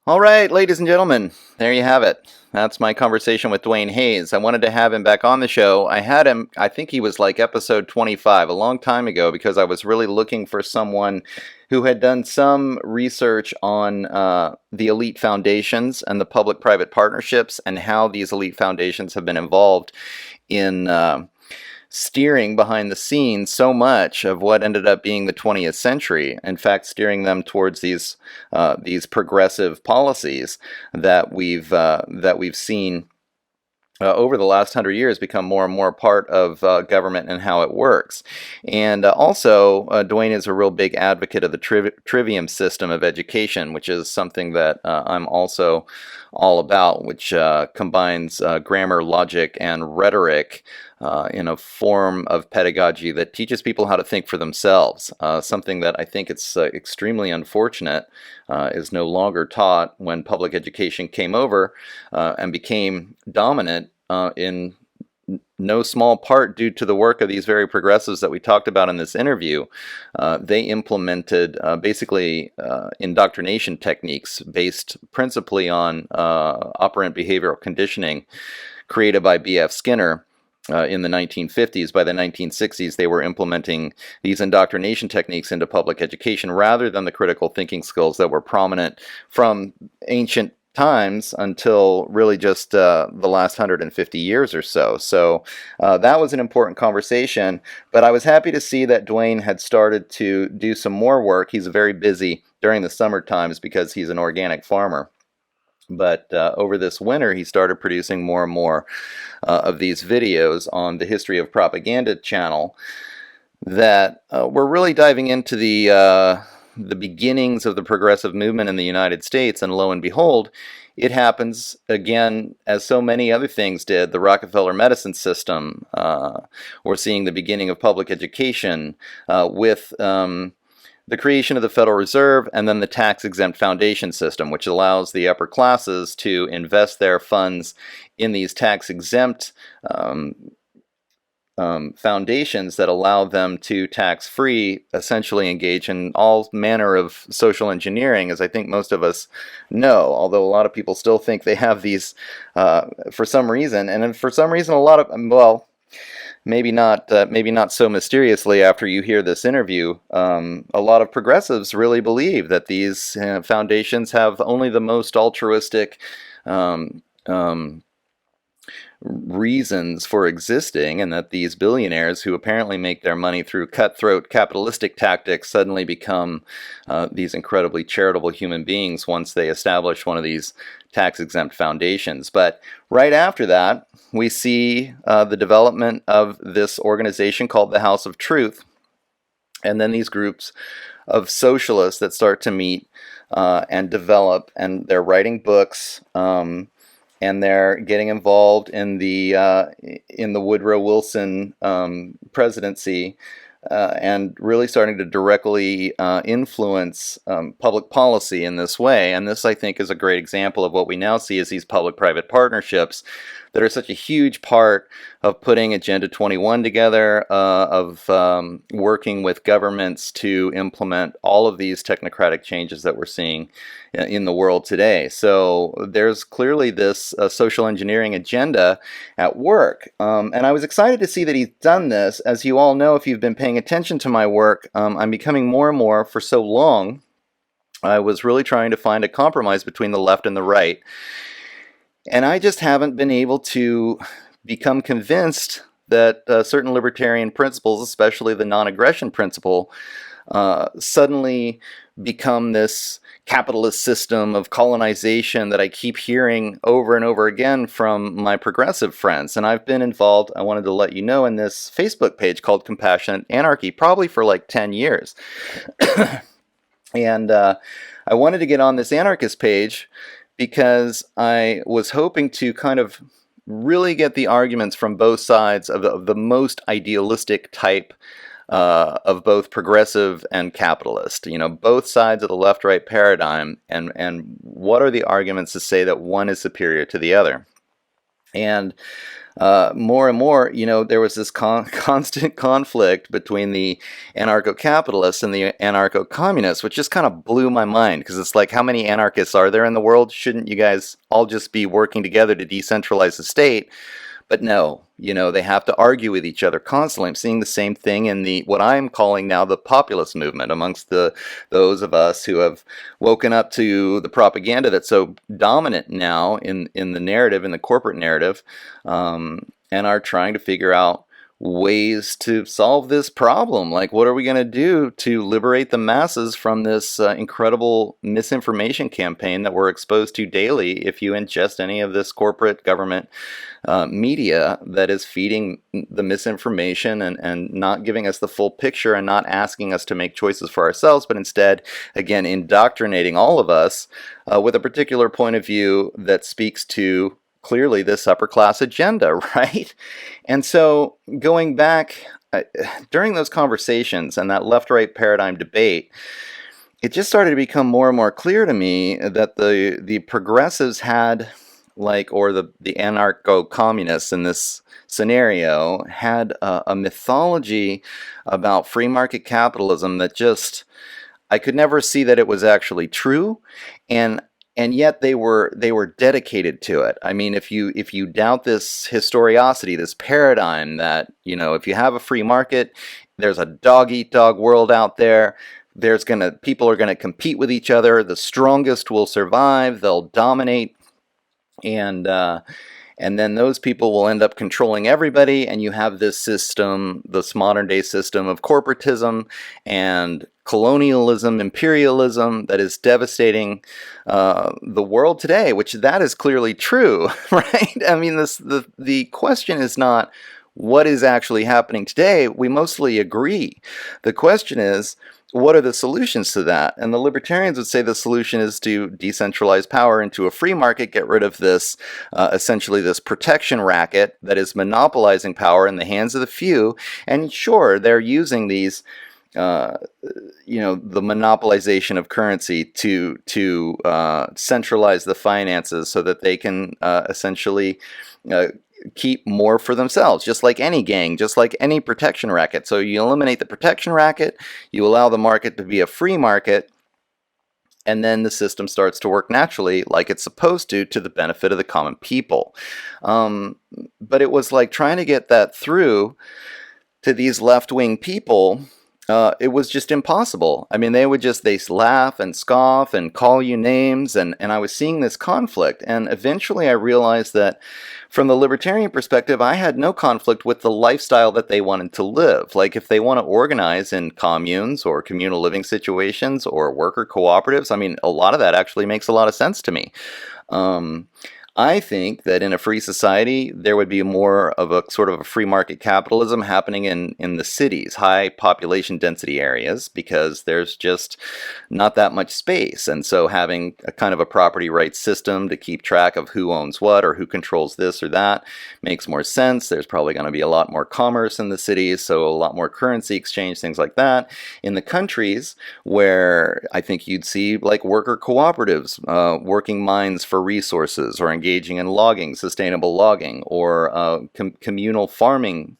All right, ladies and gentlemen, there you have it. That's my conversation with Dwayne Hayes. I wanted to have him back on the show. I had him, I think he was like episode 25, a long time ago, because I was really looking for someone who had done some research on the elite foundations and the public-private partnerships and how these elite foundations have been involved in steering behind the scenes so much of what ended up being the 20th century. In fact, steering them towards these progressive policies that we've seen over the last 100 years become more and more part of government and how it works. And also, Dwayne is a real big advocate of the trivium system of education, which is something that I'm also all about, which combines grammar, logic, and rhetoric in a form of pedagogy that teaches people how to think for themselves. Something that I think it's extremely unfortunate is no longer taught when public education came over and became dominant in no small part due to the work of these very progressives that we talked about in this interview. They implemented basically indoctrination techniques based principally on operant behavioral conditioning created by B.F. Skinner. In the 1950s. By the 1960s, they were implementing these indoctrination techniques into public education rather than the critical thinking skills that were prominent from ancient times until really just the last 150 years or so. So that was an important conversation, but I was happy to see that Dwayne had started to do some more work. He's very busy during the summer times because he's an organic farmer. But over this winter, he started producing more and more of these videos on the History of Propaganda channel that were really diving into the beginnings of the progressive movement in the United States. And lo and behold, it happens again, as so many other things did. The Rockefeller medicine system. We're seeing the beginning of public education with the creation of the Federal Reserve, and then the tax-exempt foundation system, which allows the upper classes to invest their funds in these tax-exempt foundations that allow them to tax-free essentially engage in all manner of social engineering, as I think most of us know, although a lot of people still think they have these for some reason. And for some reason, a lot of, well, maybe not so mysteriously after you hear this interview, a lot of progressives really believe that these foundations have only the most altruistic um, um, reasons for existing, and that these billionaires who apparently make their money through cutthroat capitalistic tactics suddenly become these incredibly charitable human beings once they establish one of these tax-exempt foundations. But right after that, we see the development of this organization called the House of Truth, and then these groups of socialists that start to meet and develop, and they're writing books. And they're getting involved in the Woodrow Wilson presidency, and really starting to directly influence public policy in this way. And this, I think, is a great example of what we now see as these public-private partnerships that are such a huge part of putting Agenda 21 together, of working with governments to implement all of these technocratic changes that we're seeing in the world today. So there's clearly this social engineering agenda at work. And I was excited to see that he's done this. As you all know, if you've been paying attention to my work, I'm becoming more and more, for so long, I was really trying to find a compromise between the left and the right. And I just haven't been able to become convinced that certain libertarian principles, especially the non-aggression principle, suddenly become this capitalist system of colonization that I keep hearing over and over again from my progressive friends. And I've been involved, I wanted to let you know, in this Facebook page called Compassionate Anarchy, probably for like 10 years. And I wanted to get on this anarchist page because I was hoping to kind of really get the arguments from both sides of the most idealistic type of both progressive and capitalist. You know, both sides of the left-right paradigm, and what are the arguments to say that one is superior to the other. And more and more, you know, there was this constant conflict between the anarcho-capitalists and the anarcho-communists, which just kind of blew my mind, because it's like, how many anarchists are there in the world? Shouldn't you guys all just be working together to decentralize the state? But no, you know, they have to argue with each other constantly. I'm seeing the same thing in the what I'm calling now the populist movement amongst those of us who have woken up to the propaganda that's so dominant now in the narrative, in the corporate narrative, and are trying to figure out ways to solve this problem. Like, what are we going to do to liberate the masses from this incredible misinformation campaign that we're exposed to daily if you ingest any of this corporate government media that is feeding the misinformation and not giving us the full picture, and not asking us to make choices for ourselves, but instead, again, indoctrinating all of us with a particular point of view that speaks to clearly this upper class agenda, right? And so going back during those conversations and that left-right paradigm debate, it just started to become more and more clear to me that the progressives had, like, or the anarcho-communists in this scenario had a mythology about free market capitalism that just, I could never see that it was actually true, and yet they were dedicated to it. I mean, if you doubt this historicity, this paradigm that, you know, if you have a free market, there's a dog eat dog world out there. People are gonna compete with each other. The strongest will survive. They'll dominate, and then those people will end up controlling everybody, and you have this system, this modern day system of corporatism and colonialism, imperialism, that is devastating the world today, which that is clearly true, right? I mean, the question is not what is actually happening today. We mostly agree. The question is, what are the solutions to that? And the libertarians would say the solution is to decentralize power into a free market, get rid of this, essentially this protection racket that is monopolizing power in the hands of the few. And sure, they're using these, you know, the monopolization of currency to centralize the finances so that they can essentially keep more for themselves, just like any gang, just like any protection racket. So you eliminate the protection racket, you allow the market to be a free market, and then the system starts to work naturally like it's supposed to the benefit of the common people. But it was like trying to get that through to these left-wing people. It was just impossible. I mean, they laugh and scoff and call you names, and I was seeing this conflict, and eventually I realized that from the libertarian perspective, I had no conflict with the lifestyle that they wanted to live. Like, if they want to organize in communes or communal living situations or worker cooperatives, I mean, a lot of that actually makes a lot of sense to me. I think that in a free society, there would be more of a sort of a free market capitalism happening in the cities, high population density areas, because there's just not that much space. And so having a kind of a property rights system to keep track of who owns what or who controls this or that makes more sense. There's probably going to be a lot more commerce in the cities, so a lot more currency exchange, things like that. In the countries, where I think you'd see like worker cooperatives, working mines for resources, or engaging in logging, sustainable logging, or communal farming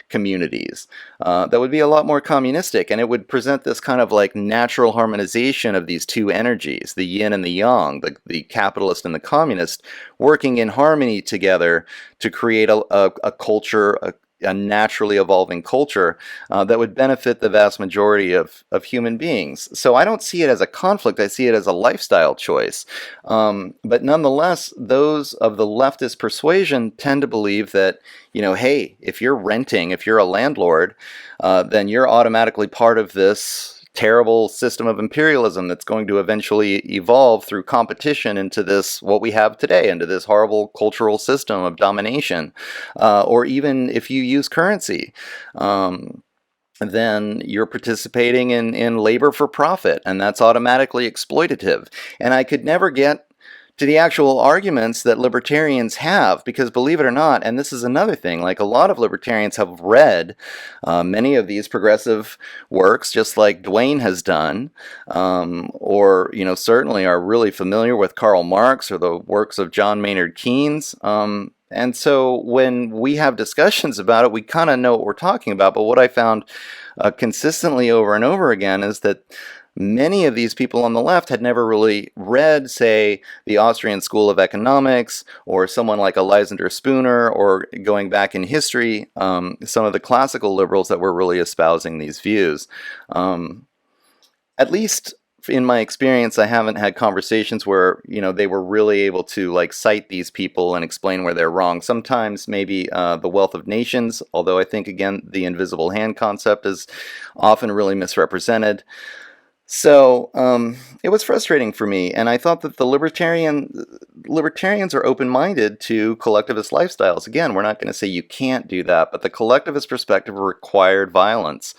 communities. That would be a lot more communistic, and it would present this kind of like natural harmonization of these two energies, the yin and the yang, the capitalist and the communist, working in harmony together to create a culture, a naturally evolving culture that would benefit the vast majority of human beings. So I don't see it as a conflict, I see it as a lifestyle choice. But nonetheless, those of the leftist persuasion tend to believe that, hey, if you're renting, if you're a landlord, then you're automatically part of this terrible system of imperialism that's going to eventually evolve through competition into this, what we have today, into this horrible cultural system of domination. Or even if you use currency, then you're participating in labor for profit, and that's automatically exploitative. And I could never get to the actual arguments that libertarians have, because believe it or not, and this is another thing, like a lot of libertarians have read many of these progressive works, just like Dwayne has done, or certainly are really familiar with Karl Marx or the works of John Maynard Keynes. And so when we have discussions about it, we kind of know what we're talking about. But what I found consistently over and over again is that many of these people on the left had never really read, say, the Austrian School of Economics, or someone like a Lysander Spooner, or going back in history, some of the classical liberals that were really espousing these views. At least in my experience, I haven't had conversations where, they were really able to like cite these people and explain where they're wrong. Sometimes maybe The Wealth of Nations, although I think, again, the invisible hand concept is often really misrepresented. So it was frustrating for me, and I thought that the libertarians are open-minded to collectivist lifestyles. Again, we're not going to say you can't do that, but the collectivist perspective required violence.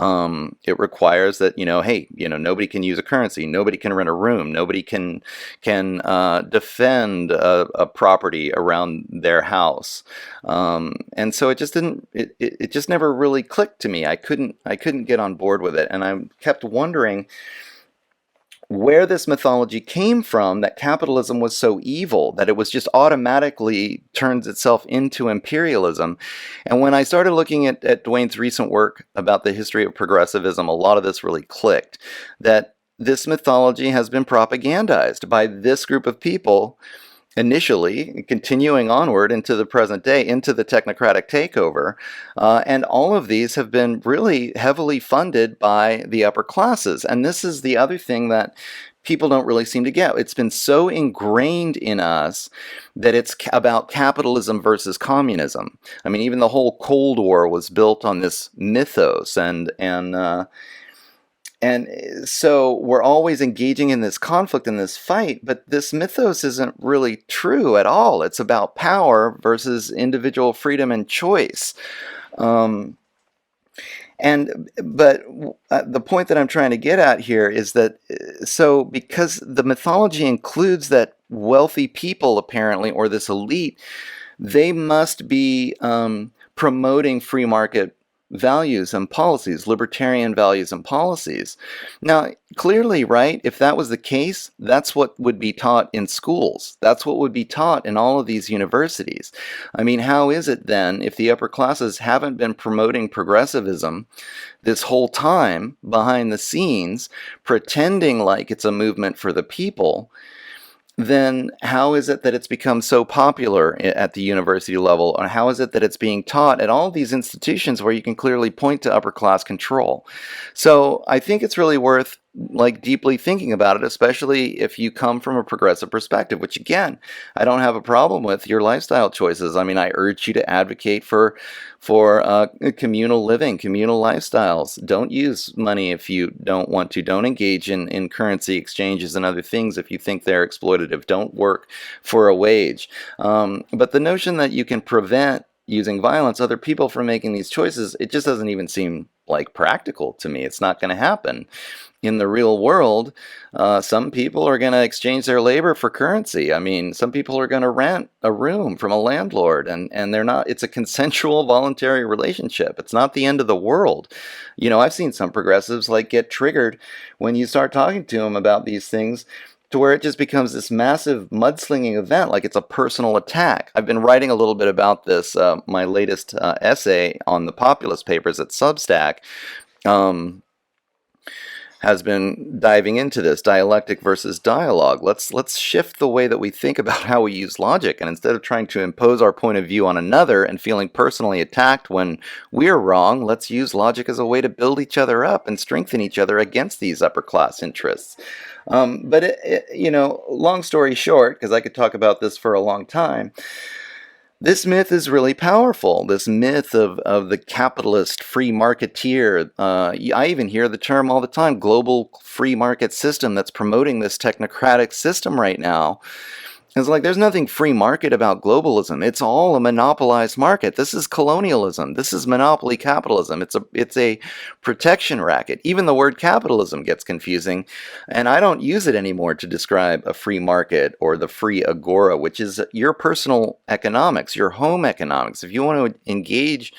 It requires that, hey, nobody can use a currency, nobody can rent a room, nobody can defend a property around their house. And so it just didn't. It just never really clicked to me. I couldn't get on board with it, and I kept wondering where this mythology came from, that capitalism was so evil, that it was just automatically turns itself into imperialism. And when I started looking at Dwayne's recent work about the history of progressivism, a lot of this really clicked, that this mythology has been propagandized by this group of people initially, continuing onward into the present day, into the technocratic takeover. And all of these have been really heavily funded by the upper classes. And this is the other thing that people don't really seem to get. It's been so ingrained in us that it's about capitalism versus communism. I mean, even the whole Cold War was built on this mythos, and so we're always engaging in this conflict, in this fight, but this mythos isn't really true at all. It's about power versus individual freedom and choice. But the point that I'm trying to get at here is that, so because the mythology includes that wealthy people, apparently, or this elite, they must be promoting free market values and policies, libertarian values and policies. Now, clearly, right, if that was the case, that's what would be taught in schools. That's what would be taught in all of these universities. I mean, how is it then, if the upper classes haven't been promoting progressivism this whole time behind the scenes, pretending like it's a movement for the people, then how is it that it's become so popular at the university level? Or how is it that it's being taught at all these institutions where you can clearly point to upper class control? So I think it's really worth like deeply thinking about it, especially if you come from a progressive perspective, which again, I don't have a problem with your lifestyle choices. I mean, I urge you to advocate for communal living, communal lifestyles. Don't use money if you don't want to. Don't engage in currency exchanges and other things if you think they're exploitative. Don't work for a wage. But the notion that you can prevent using violence other people from making these choices, it just doesn't even seem like practical to me. It's not going to happen. In the real world, some people are going to exchange their labor for currency. I mean, some people are going to rent a room from a landlord, and they're not, it's a consensual, voluntary relationship. It's not the end of the world. You know, I've seen some progressives like get triggered when you start talking to them about these things, to where it just becomes this massive mudslinging event, like it's a personal attack. I've been writing a little bit about this, my latest essay on the populist papers at Substack. Has been diving into this dialectic versus dialogue. Let's shift the way that we think about how we use logic, and instead of trying to impose our point of view on another and feeling personally attacked when we're wrong, let's use logic as a way to build each other up and strengthen each other against these upper class interests. But you know, long story short, because I could talk about this for a long time, this myth is really powerful. This myth of the capitalist free marketeer. I even hear the term all the time, global free market system, that's promoting this technocratic system right now. It's like there's nothing free market about globalism. It's all a monopolized market. This is colonialism. This is monopoly capitalism. It's a protection racket. Even the word capitalism gets confusing, and I don't use it anymore to describe a free market or the free agora, which is your personal economics, your home economics. If you want to engage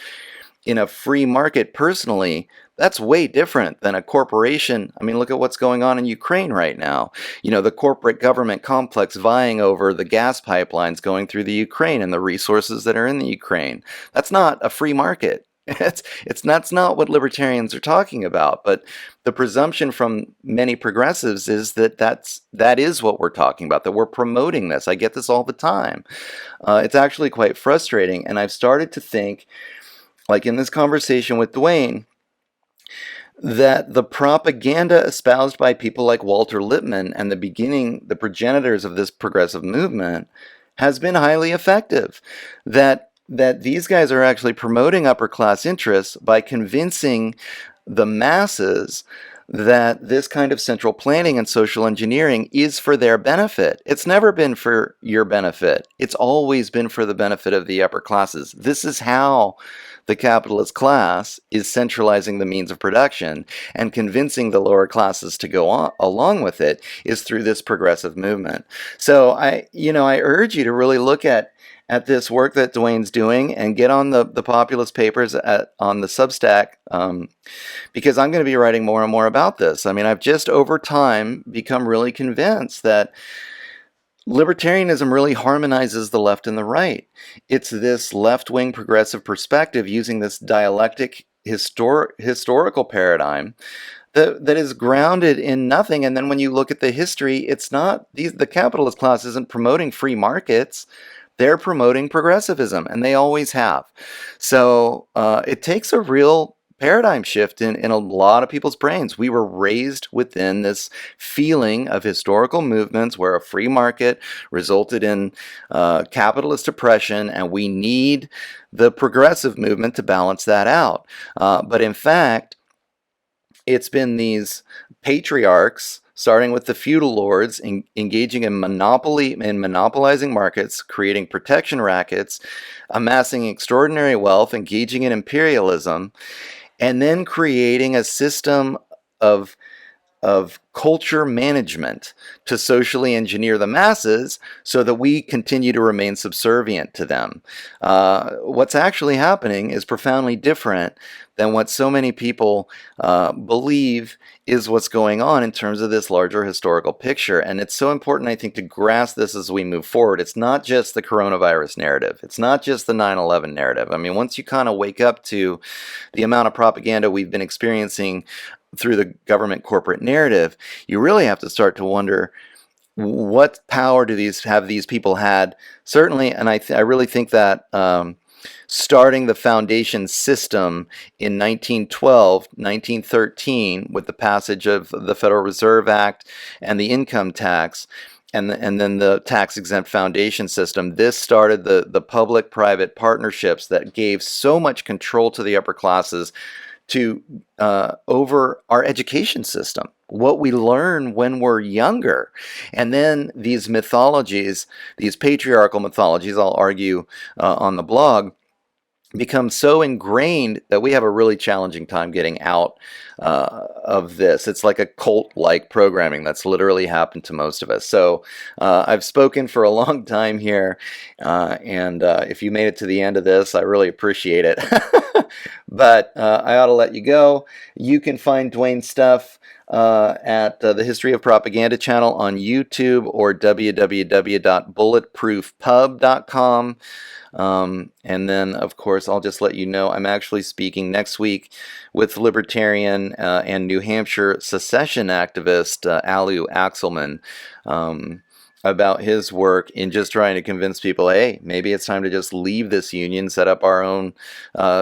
in a free market personally, that's way different than a corporation. I mean, look at what's going on in Ukraine right now. You know, the corporate government complex vying over the gas pipelines going through the Ukraine and the resources that are in the Ukraine. That's not a free market. That's not what libertarians are talking about. But the presumption from many progressives is that is what we're talking about, that we're promoting this. I get this all the time. It's actually quite frustrating. And I've started to think, like in this conversation with Dwayne, that the propaganda espoused by people like Walter Lippmann and the progenitors of this progressive movement, has been highly effective. That these guys are actually promoting upper class interests by convincing the masses that this kind of central planning and social engineering is for their benefit. It's never been for your benefit. It's always been for the benefit of the upper classes. This is how the capitalist class is centralizing the means of production, and convincing the lower classes to go on along with it is through this progressive movement. So I urge you to really look at this work that Dwayne's doing and get on the populist papers on the Substack, because I'm going to be writing more and more about this. I mean, I've just over time become really convinced that libertarianism really harmonizes the left and the right. It's this left-wing progressive perspective using this dialectic historical paradigm that is grounded in nothing. And then when you look at the history, it's not the capitalist class isn't promoting free markets. They're promoting progressivism, and they always have. So it takes a real paradigm shift in a lot of people's brains. We were raised within this feeling of historical movements where a free market resulted in capitalist oppression, and we need the progressive movement to balance that out. But in fact, it's been these patriarchs, starting with the feudal lords, engaging in monopolizing markets, creating protection rackets, amassing extraordinary wealth, engaging in imperialism, and then creating a system of of culture management to socially engineer the masses so that we continue to remain subservient to them. What's actually happening is profoundly different than what so many people believe is what's going on in terms of this larger historical picture. And it's so important, I think, to grasp this as we move forward. It's not just the coronavirus narrative. It's not just the 9/11 narrative. I mean, once you kind of wake up to the amount of propaganda we've been experiencing through the government corporate narrative, you really have to start to wonder, what power do these people had? Certainly, and I really think that starting the foundation system in 1912, 1913, with the passage of the Federal Reserve Act and the income tax, and then the tax-exempt foundation system, this started the public-private partnerships that gave so much control to the upper classes to over our education system, what we learn when we're younger. And then these mythologies, these patriarchal mythologies, I'll argue on the blog, become so ingrained that we have a really challenging time getting out of this. It's like a cult-like programming that's literally happened to most of us. So I've spoken for a long time here, and if you made it to the end of this, I really appreciate it. But I ought to let you go. You can find Dwayne's stuff at the History of Propaganda channel on YouTube or www.bulletproofpub.com. And then, of course, I'll just let you know I'm actually speaking next week with libertarian and New Hampshire secession activist Alu Axelman about his work in just trying to convince people, hey, maybe it's time to just leave this union, set up our own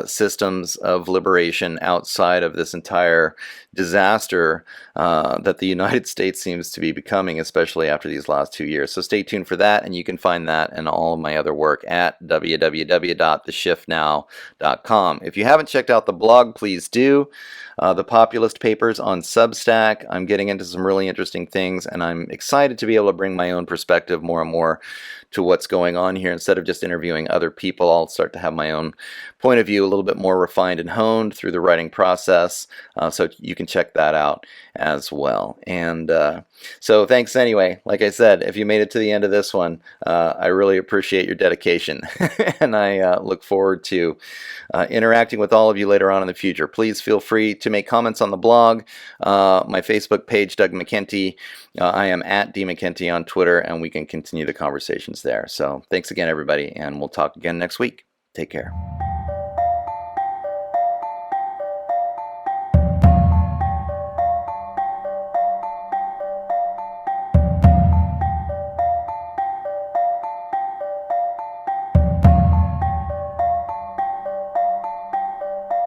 systems of liberation outside of this entire disaster that the United States seems to be becoming, especially after these last 2 years. So stay tuned for that, and you can find that and all of my other work at www.theshiftnow.com. If you haven't checked out the blog, please do. The Populist Papers on Substack. I'm getting into some really interesting things, and I'm excited to be able to bring my own perspective more and more to what's going on here. Instead of just interviewing other people, I'll start to have my own point of view, a little bit more refined and honed through the writing process. So you can check that out as well. And so thanks anyway. Like I said, if you made it to the end of this one, I really appreciate your dedication. And I look forward to interacting with all of you later on in the future. Please feel free to make comments on the blog, my Facebook page, Doug McKenty. I am at D McKenty on Twitter, and we can continue the conversations there. So thanks again, everybody, and we'll talk again next week. Take care.